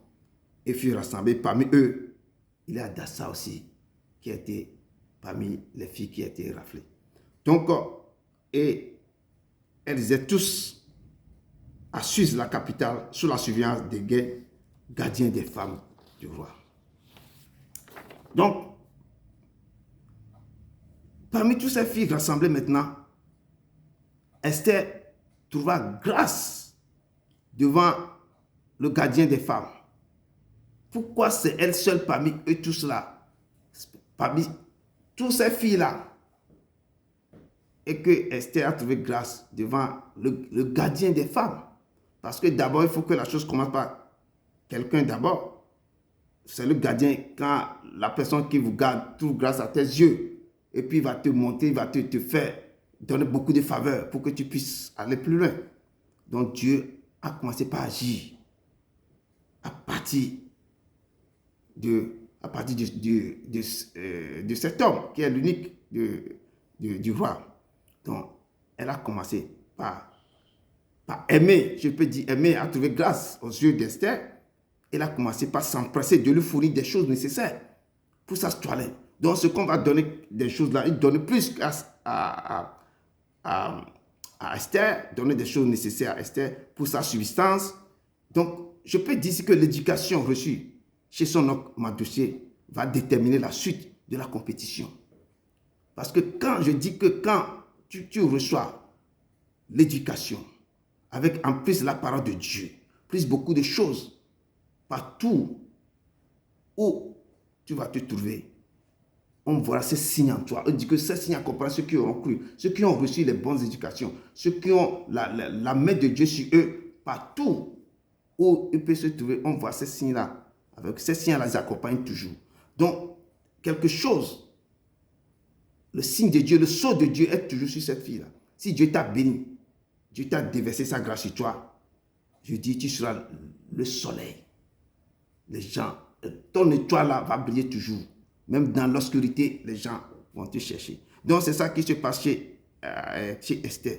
et furent rassemblées. Parmi eux, il y a Hadassa aussi, qui a été parmi les filles qui a été raflées. Donc, et elles étaient tous à Suse, la capitale, sous la surveillance des gardiens des femmes du roi. Donc, parmi toutes ces filles rassemblées maintenant, Esther trouva grâce devant le gardien des femmes. Pourquoi c'est elle seule parmi eux tous là, parmi toutes ces filles-là, et que Esther a trouvé grâce devant le gardien des femmes? Parce que d'abord, il faut que la chose commence par quelqu'un d'abord. C'est le gardien, quand la personne qui vous garde trouve grâce à tes yeux, et puis il va te monter, il va te faire donner beaucoup de faveurs pour que tu puisses aller plus loin. Donc Dieu a commencé par agir à partir de cet homme qui est l'unique du roi. Donc elle a commencé par aimer, je peux dire aimer, à trouver grâce aux yeux d'Esther. Elle a commencé par s'empresser de lui fournir des choses nécessaires pour sa toilette. Donc ce qu'on va donner des choses là, il donne plus à Esther, donner des choses nécessaires à Esther pour sa subsistance. Donc je peux dire que l'éducation reçue chez son oncle Mardochée va déterminer la suite de la compétition. Parce que quand je dis que quand tu reçois l'éducation, avec en plus la parole de Dieu, plus beaucoup de choses, partout où tu vas te trouver, on verra ces signes en toi. On dit que ces signes accompagnent ceux qui auront cru, ceux qui ont reçu les bonnes éducations, ceux qui ont la main de Dieu sur eux, partout où ils peuvent se trouver, on voit ces signes-là. Avec ces signes-là, ils accompagnent toujours. Donc, quelque chose, le signe de Dieu, le sceau de Dieu est toujours sur cette fille-là. Si Dieu t'a béni, Dieu t'a déversé sa grâce sur toi, je dis, tu seras le soleil. Les gens, ton étoile là va briller toujours. Même dans l'obscurité, les gens vont te chercher. Donc, c'est ça qui se passe chez Esther.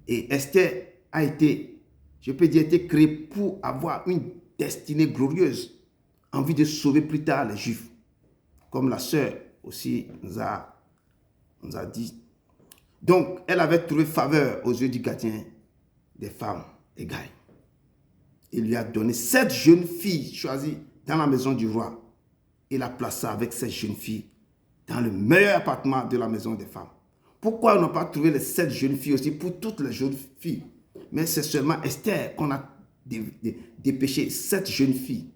Et Esther a été, je peux dire, été créée pour avoir une destinée glorieuse, en vue de sauver plus tard les Juifs. Comme la sœur aussi nous a dit. Donc, elle avait trouvé faveur aux yeux du gardien des femmes, Hégai. Il lui a donné 7 jeunes filles choisies dans la maison du roi. Il la plaça avec ces jeunes filles dans le meilleur appartement de la maison des femmes. Pourquoi on n'a pas trouvé les 7 jeunes filles aussi pour toutes les jeunes filles? Mais c'est seulement Esther qu'on a dépêché 7 jeunes filles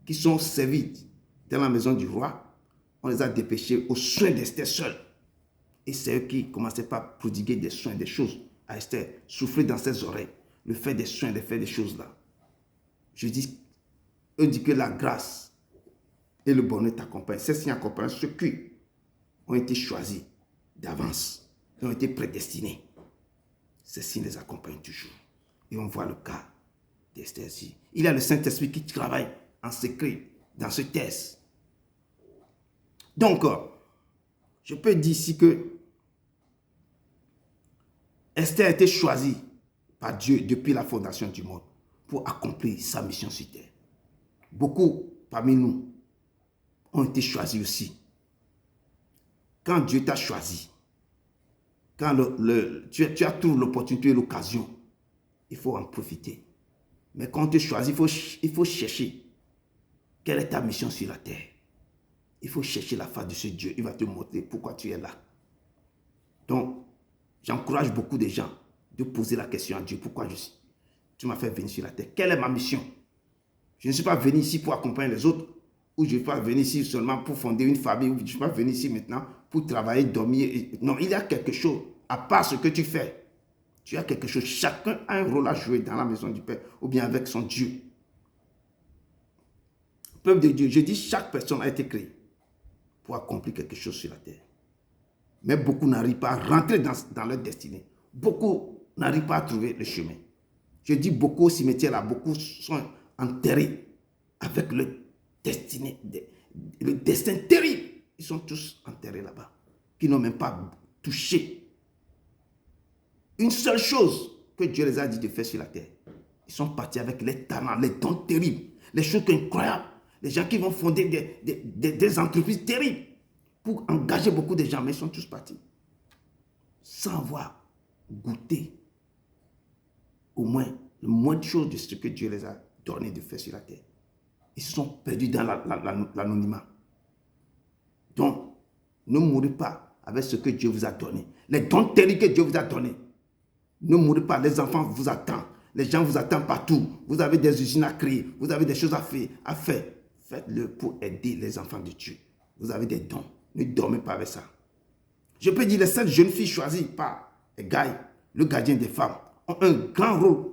qui sont servies dans la maison du roi. On les a dépêchées aux soins d'Esther seule. Et c'est eux qui commençaient par prodiguer des soins, des choses à Esther, souffler dans ses oreilles, le faire des soins, le faire des choses là. Je dis, eux disent que la grâce et le bonheur t'accompagnent. Ces signes accompagnent ceux qui ont été choisis d'avance, qui ont été prédestinés. Ces signes les accompagnent toujours. Et on voit le cas d'Esther ici. Il y a le Saint-Esprit qui travaille en secret dans ce test. Donc, je peux dire ici que Esther a été choisie par Dieu depuis la fondation du monde pour accomplir sa mission sur terre. Beaucoup parmi nous ont été choisis aussi. Quand Dieu t'a choisi, quand tu as trouvé l'opportunité et l'occasion, il faut en profiter. Mais quand on te choisit, il faut chercher quelle est ta mission sur la terre. Il faut chercher la face de ce Dieu. Il va te montrer pourquoi tu es là. Donc, j'encourage beaucoup de gens de poser la question à Dieu. Pourquoi tu m'as fait venir sur la terre? Quelle est ma mission? Je ne suis pas venu ici pour accompagner les autres. Ou je ne suis pas venu ici seulement pour fonder une famille. Ou je ne suis pas venu ici maintenant pour travailler, dormir. Non, il y a quelque chose. À part ce que tu fais, tu as quelque chose. Chacun a un rôle à jouer dans la maison du Père. Ou bien avec son Dieu. Peuple de Dieu, je dis chaque personne a été créée pour accomplir quelque chose sur la terre. Mais beaucoup n'arrivent pas à rentrer dans leur destinée. Beaucoup n'arrivent pas à trouver le chemin. Je dis beaucoup au cimetière là, beaucoup sont enterrés avec le destin terrible. Ils sont tous enterrés là-bas, qui n'ont même pas touché une seule chose que Dieu les a dit de faire sur la terre. Ils sont partis avec les talents, les dons terribles, les choses incroyables. Les gens qui vont fonder des entreprises terribles pour engager beaucoup de gens, mais ils sont tous partis sans avoir goûté au moins le moins de choses de ce que Dieu les a donné de faire sur la terre. Ils se sont perdus dans l'anonymat. Donc, ne mourrez pas avec ce que Dieu vous a donné. Les dons terribles que Dieu vous a donnés. Ne mourrez pas, les enfants vous attendent. Les gens vous attendent partout. Vous avez des usines à créer. Vous avez des choses à faire. Faites-le pour aider les enfants de Dieu. Vous avez des dons. Ne dormez pas avec ça. Je peux dire, les 7 jeunes filles choisies par Hegai, le gardien des femmes, ont un grand rôle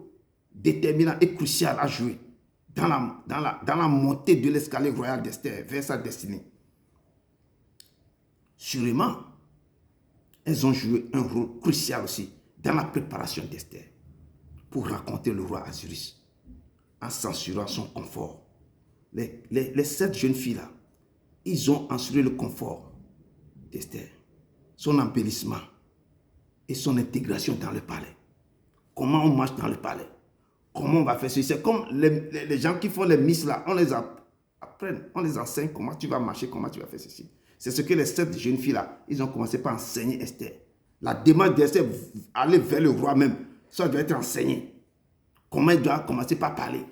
déterminant et crucial à jouer dans la montée de l'escalier royal d'Esther vers sa destinée. Sûrement, elles ont joué un rôle crucial aussi dans la préparation d'Esther pour raconter le roi Ahasuerus en censurant son confort. Les 7 jeunes filles-là, ils ont assuré le confort d'Esther, son embellissement et son intégration dans le palais. Comment on marche dans le palais? Comment on va faire ceci? C'est comme les gens qui font les misses là, on les apprenne, on les enseigne comment tu vas marcher, comment tu vas faire ceci. C'est ce que les 7 jeunes filles là, ils ont commencé par enseigner Esther. La démarche d'Esther, aller vers le roi même, ça doit être enseigné. Comment elle doit commencer par parler.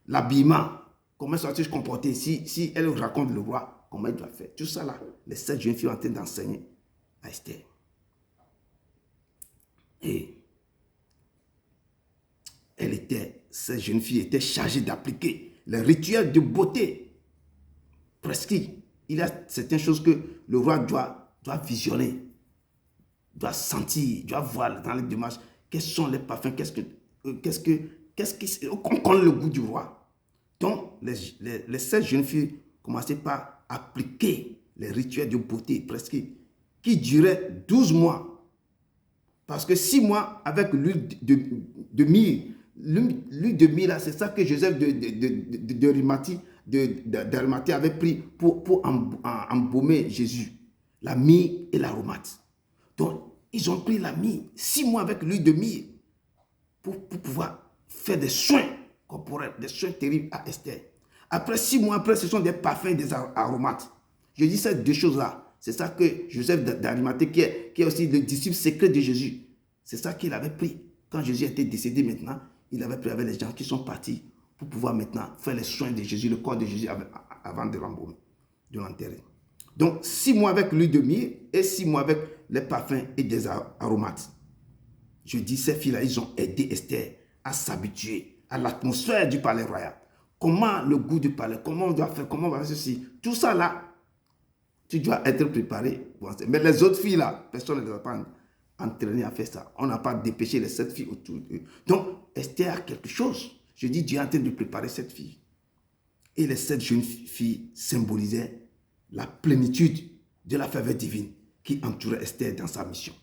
L'habillement, comment elle doit se comporter. Si elle raconte le roi, comment elle doit faire. Tout ça là, les 7 jeunes filles sont en train d'enseigner à Esther. Et ces jeunes filles étaient chargées d'appliquer les rituels de beauté prescrits. Il y a certaines choses que le roi doit visionner, doit sentir, doit voir dans les démarches. Quels sont les parfums, qu'on connaît le goût du roi. Donc, les 16 jeunes filles commençaient par appliquer les rituels de beauté prescrits qui duraient 12 mois. Parce que 6 mois avec l'huile de myrrhe. L'huile de myrrhe, c'est ça que Joseph d'Arimathie avait pris pour embaumer Jésus. La myrrhe et l'aromate. Donc, ils ont pris la myrrhe, 6 mois avec l'huile de myrrhe pour pouvoir faire des soins corporels, des soins terribles à Esther. Après 6 mois après, ce sont des parfums, des aromates. Je dis ces 2 choses-là. C'est ça que Joseph d'Arimathie, qui est aussi le disciple secret de Jésus, c'est ça qu'il avait pris. Quand Jésus était décédé maintenant, il avait pris avec les gens qui sont partis pour pouvoir maintenant faire les soins de Jésus, le corps de Jésus avant de l'embaumer, de l'enterrer. Donc 6 mois avec l'huile de myrrhe et 6 mois avec les parfums et des aromates. Je dis, ces filles-là, ils ont aidé Esther à s'habituer à l'atmosphère du palais royal. Comment le goût du palais, comment on doit faire, comment on va faire ceci. Tout ça là, tu dois être préparé. Mais les autres filles là, personne ne les a pas entraînées à faire ça. On n'a pas dépêché les 7 filles autour d'eux. Donc, Esther a quelque chose. Je dis, Dieu est en train de préparer cette fille. Et les 7 jeunes filles symbolisaient la plénitude de la faveur divine qui entourait Esther dans sa mission.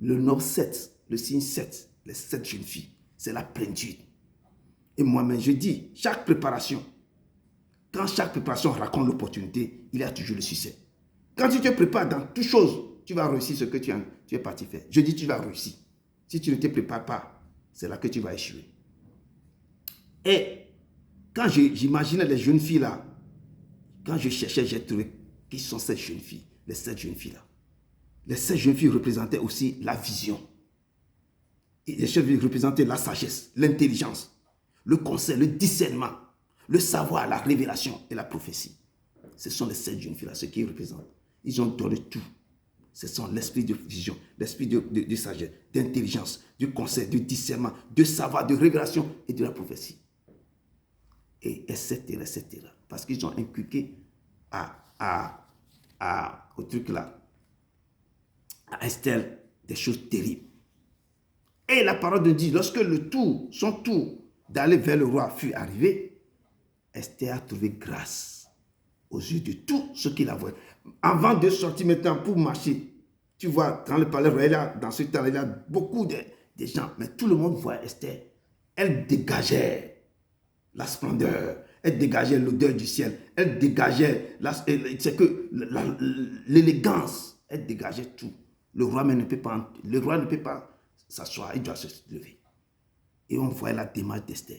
Le nombre 7, le signe 7, les 7 jeunes filles, c'est la plénitude. Et moi-même, je dis, chaque préparation, quand chaque préparation raconte l'opportunité, il y a toujours le succès. Quand tu te prépares dans toute chose, tu vas réussir ce que tu es parti faire. Je dis, tu vas réussir. Si tu ne te prépares pas, c'est là que tu vas échouer. Et quand j'imaginais les jeunes filles là, quand je cherchais, j'ai trouvé qui sont ces jeunes filles, les 7 jeunes filles là. Les 7 jeunes filles représentaient aussi la vision. Et les jeunes filles représentaient la sagesse, l'intelligence, le conseil, le discernement, le savoir, la révélation et la prophétie. Ce sont les 7 jeunes filles là, ce qu'ils représentent. Ils ont donné tout. Ce sont l'esprit de vision, l'esprit de sagesse, d'intelligence, de conseil, de discernement, de savoir, de révélation et de la prophétie. Et etc. Parce qu'ils ont inculqué au truc là, à Esther, des choses terribles. Et la parole de Dieu, lorsque son tour d'aller vers le roi fut arrivé, Esther a trouvé grâce aux yeux de tous ceux qui la voient. Avant de sortir maintenant pour marcher, tu vois, dans le palais royal, dans ce temps, il y a beaucoup de gens, mais tout le monde voit Esther. Elle dégageait la splendeur, Elle dégageait l'odeur du ciel. Elle dégageait l'élégance. Elle dégageait tout. Le roi ne peut pas s'asseoir. Il doit se lever. Et on voyait la démarche d'Esther.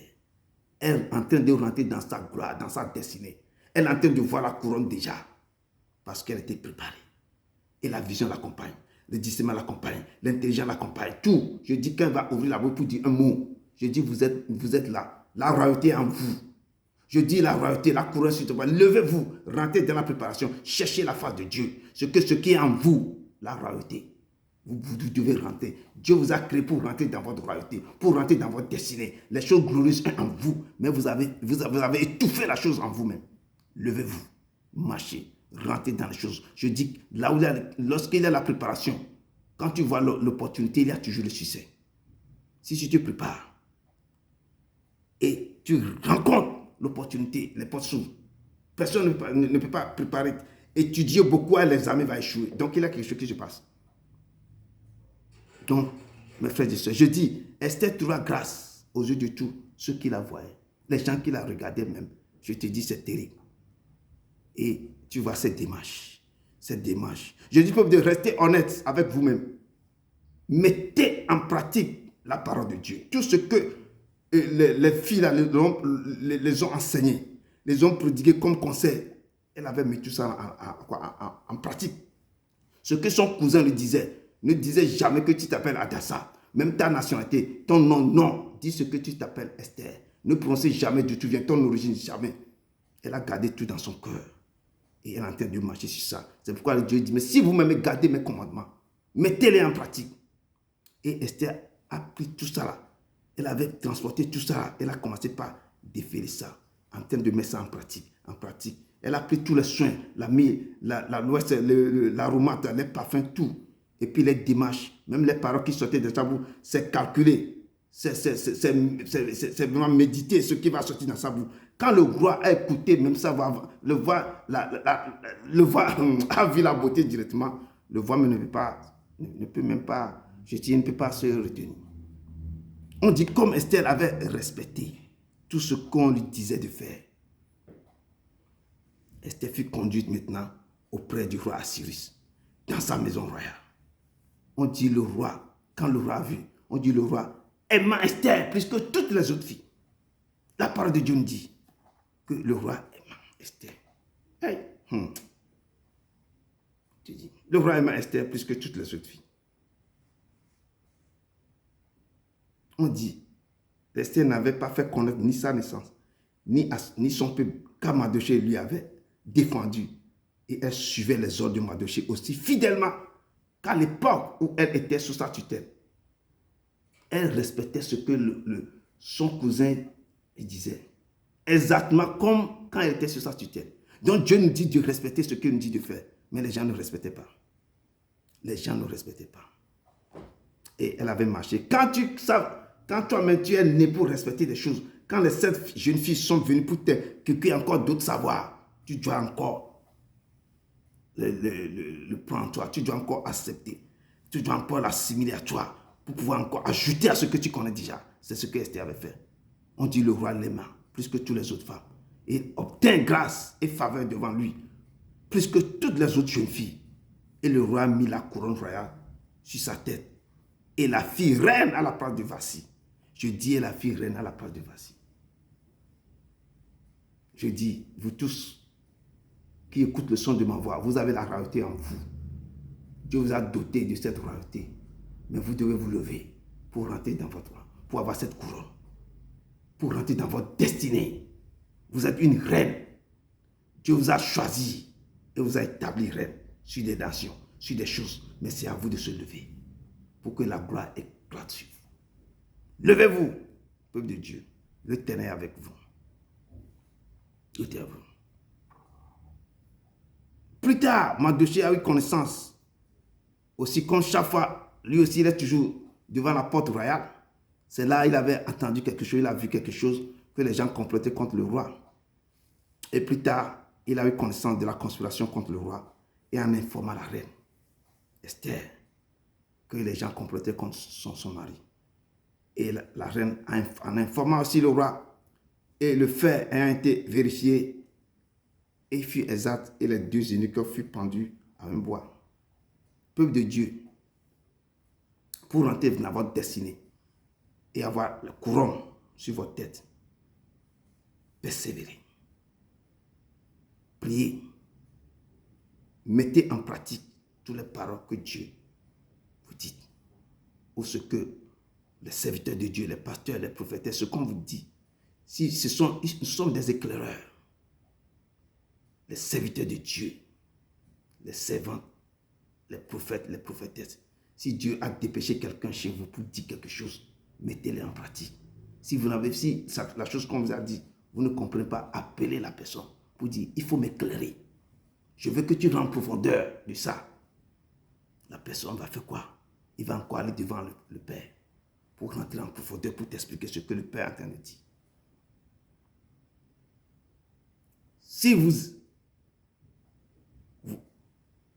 Elle est en train de rentrer dans sa gloire, dans sa destinée. Elle est en train de voir la couronne déjà. Parce qu'elle était préparée. Et la vision l'accompagne. Le discernement l'accompagne. L'intelligence l'accompagne. Tout. Je dis qu'elle va ouvrir la bouche pour dire un mot. Je dis vous êtes là. La royauté en vous. Je dis la royauté, la couronne sur toi. Levez-vous. Rentrez dans la préparation. Cherchez la face de Dieu. Ce qui est en vous. La royauté. Vous devez rentrer. Dieu vous a créé pour rentrer dans votre royauté, pour rentrer dans votre destinée. Les choses glorieuses sont en vous, mais vous avez étouffé la chose en vous-même. Levez-vous, marchez, rentrez dans les choses. Je dis, là où lorsqu'il y a la préparation, quand tu vois l'opportunité, il y a toujours le succès. Si tu te prépares et tu rencontres l'opportunité, les portes s'ouvrent. Personne ne peut pas préparer. Étudier beaucoup à l'examen va échouer. Donc il y a quelque chose qui se passe. Donc, mes frères et sœurs, je dis, Esther trouva grâce aux yeux de tous ceux qui la voyaient. Les gens qui la regardaient même. Je te dis, c'est terrible. Et tu vois cette démarche. Je dis, peuple, de rester honnête avec vous-même. Mettez en pratique la parole de Dieu. Tout ce que les filles là, les ont enseigné, les ont prodigué comme conseil. Elle avait mis tout ça en pratique. Ce que son cousin lui disait, ne disait jamais que tu t'appelles Adassa. Même ta nationalité, ton nom, non. Dis ce que tu t'appelles Esther. Ne prononcez jamais d'où tu viens, ton origine, jamais. Elle a gardé tout dans son cœur. Et elle est en train de marcher sur ça. C'est pourquoi Dieu dit, mais si vous m'aimez, gardez mes commandements. Mettez-les en pratique. Et Esther a pris tout ça là. Elle avait transporté tout ça là. Elle a commencé par déférer ça. En train de mettre ça en pratique. Elle a pris tous les soins, l'ouest, l'aromate, les parfums, tout. Et puis les démarches, même les paroles qui sortaient de sa bouche, c'est calculé. C'est vraiment méditer ce qui va sortir dans sa bouche. Quand le roi a écouté, même ça, le roi a vu la beauté directement. Le roi ne peut même pas, je dis, ne peut pas se retenir. On dit comme Esther avait respecté tout ce qu'on lui disait de faire. Esther fut conduite maintenant auprès du roi Assyrus, dans sa maison royale. On dit le roi, quand le roi a vu, on dit le roi aima Esther plus que toutes les autres filles. La parole de Dieu nous dit que le roi aima Esther. Hey. Tu dis, le roi aima Esther plus que toutes les autres filles. On dit, Esther n'avait pas fait connaître ni sa naissance, ni son peuple, car Mardochée lui avait défendu. Et elle suivait les ordres de Mardochée aussi fidèlement. Qu'à l'époque où elle était sous sa tutelle, elle respectait ce que son cousin lui disait. Exactement comme quand elle était sous sa tutelle. Donc Dieu nous dit de respecter ce qu'il nous dit de faire. Mais les gens ne respectaient pas. Et elle avait marché. Quand toi-même tu es né pour respecter des choses, quand les 7 jeunes filles sont venues pour qu'il y ait encore d'autres savoirs, tu dois encore le prendre en toi, tu dois encore accepter, tu dois encore l'assimiler à toi pour pouvoir encore ajouter à ce que tu connais déjà. C'est ce que Esther avait fait. On dit le roi l'aima plus que toutes les autres femmes et obtint grâce et faveur devant lui plus que toutes les autres jeunes filles. Et le roi mit la couronne royale sur sa tête et la fit reine à la place de Vasthi. Je dis et la fit reine à la place de Vasthi. Je dis, vous tous qui écoutent le son de ma voix, vous avez la royauté en vous. Dieu vous a doté de cette royauté. Mais vous devez vous lever pour rentrer dans votre roi, pour avoir cette couronne, pour rentrer dans votre destinée. Vous êtes une reine. Dieu vous a choisi et vous a établi reine sur des nations, sur des choses. Mais c'est à vous de se lever pour que la gloire éclate sur vous. Levez-vous, peuple de Dieu. L'Éternel est avec vous. Tout est à vous. Plus tard, Mardochée a eu connaissance. Aussi, comme chaque fois, lui aussi, il est toujours devant la porte royale. C'est là qu'il avait entendu quelque chose, il a vu quelque chose que les gens complotaient contre le roi. Et plus tard, il a eu connaissance de la conspiration contre le roi et en informant la reine, Esther, que les gens complotaient contre son mari. Et la reine, en informant aussi le roi, Et le fait ayant été vérifié, et fut exact, et les 2 eunuques furent pendus à un bois. Peuple de Dieu, pour rentrer dans votre destinée et avoir le couronne sur votre tête, persévérez. Priez. Mettez en pratique toutes les paroles que Dieu vous dit. Ou ce que les serviteurs de Dieu, les pasteurs, les prophètes, ce qu'on vous dit. Si nous sommes des éclaireurs, les serviteurs de Dieu, les servants, les prophètes, les prophétesses. Si Dieu a dépêché quelqu'un chez vous pour dire quelque chose, mettez-le en pratique. Si la chose qu'on vous a dit, vous ne comprenez pas, appelez la personne pour dire, il faut m'éclairer. Je veux que tu rentres en profondeur de ça. La personne va faire quoi? Il va encore aller devant le Père pour rentrer en profondeur, pour t'expliquer ce que le Père est en train de dire. Si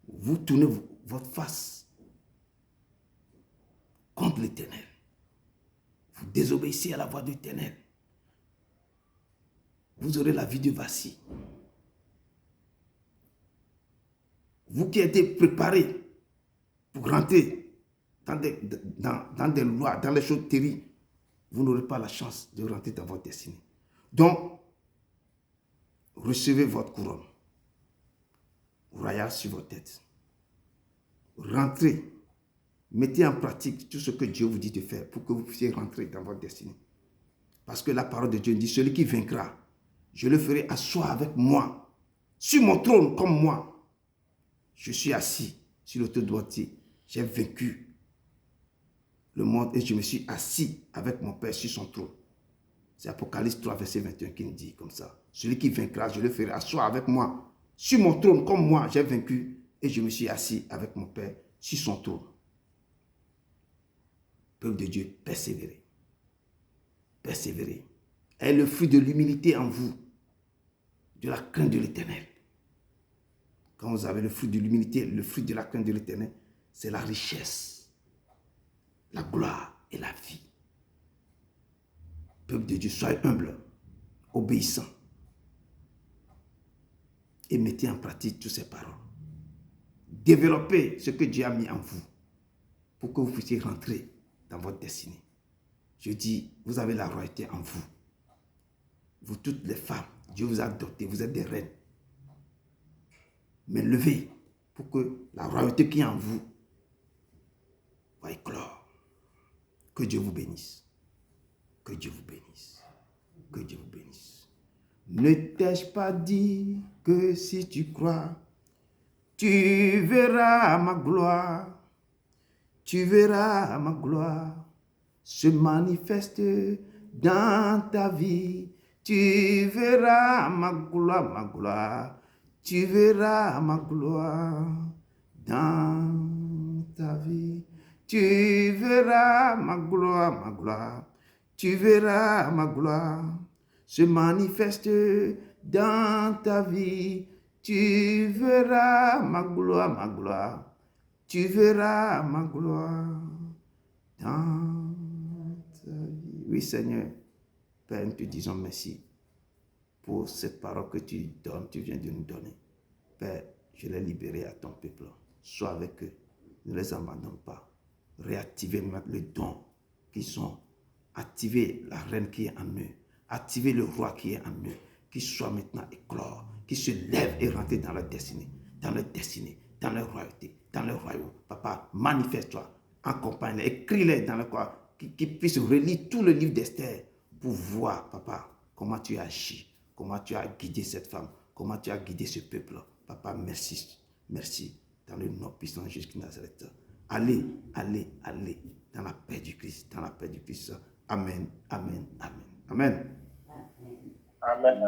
vous tournez votre face contre l'Éternel, vous désobéissez à la voix de l'Éternel, vous aurez la vie de vacille. Vous qui êtes préparés pour rentrer dans des lois, dans les choses terribles, vous n'aurez pas la chance de rentrer dans votre destinée. Donc, recevez votre couronne royale sur votre tête. Rentrez, mettez en pratique tout ce que Dieu vous dit de faire pour que vous puissiez rentrer dans votre destinée. Parce que la parole de Dieu dit, celui qui vaincra, je le ferai asseoir avec moi, sur mon trône comme moi. Je suis assis sur le trône droitier. J'ai vaincu le monde et je me suis assis avec mon Père sur son trône. C'est Apocalypse 3, verset 21 qui nous dit comme ça. Celui qui vaincra, je le ferai asseoir avec moi sur mon trône comme moi. J'ai vaincu et je me suis assis avec mon Père sur son trône. Peuple de Dieu, persévérez. Persévérez. Ayez le fruit de l'humilité en vous, de la crainte de l'Éternel. Quand vous avez le fruit de l'humilité, le fruit de la crainte de l'Éternel, c'est la richesse, la gloire et la vie. Peuple de Dieu, soyez humble, obéissant et mettez en pratique toutes ces paroles. Développez ce que Dieu a mis en vous pour que vous puissiez rentrer dans votre destinée. Je dis, vous avez la royauté en vous. Vous toutes les femmes, Dieu vous a adopté, vous êtes des reines. Mais levez pour que la royauté qui est en vous va éclore. Que Dieu vous bénisse. Que Dieu vous bénisse. Que Dieu vous bénisse. Ne t'ai-je pas dit que si tu crois, tu verras ma gloire. Tu verras ma gloire se manifeste dans ta vie. Tu verras ma gloire, ma gloire. Tu verras ma gloire dans ta vie. Tu verras ma gloire, ma gloire. Tu verras ma gloire se manifeste dans ta vie. Tu verras ma gloire, ma gloire. Tu verras ma gloire dans ta vie. Oui, Seigneur, Père, nous te disons merci pour cette parole que tu donnes, tu viens de nous donner. Père, je l'ai libéré à ton peuple. Sois avec eux. Ne les abandonne pas. Réactivez le don qui sont. Activez la reine qui est en eux. Activez le roi qui est en eux. Qui soit maintenant éclore. Qui se lève et rentre dans leur destinée. Dans leur destinée. Dans leur royauté. Dans leur royaume. Papa, manifeste-toi. Accompagne-les. Écris-les dans le corps. Qui puissent relire tout le livre d'Esther pour voir, papa, comment tu as agi. Comment tu as guidé cette femme. Comment tu as guidé ce peuple. Papa, merci. Merci. Dans le nom puissant de Jésus de Nazareth. Allez, allez, allez. Dans la paix du Christ. Dans la paix du Christ. Amen. Amen. Amen. Amen. Amen. Amen.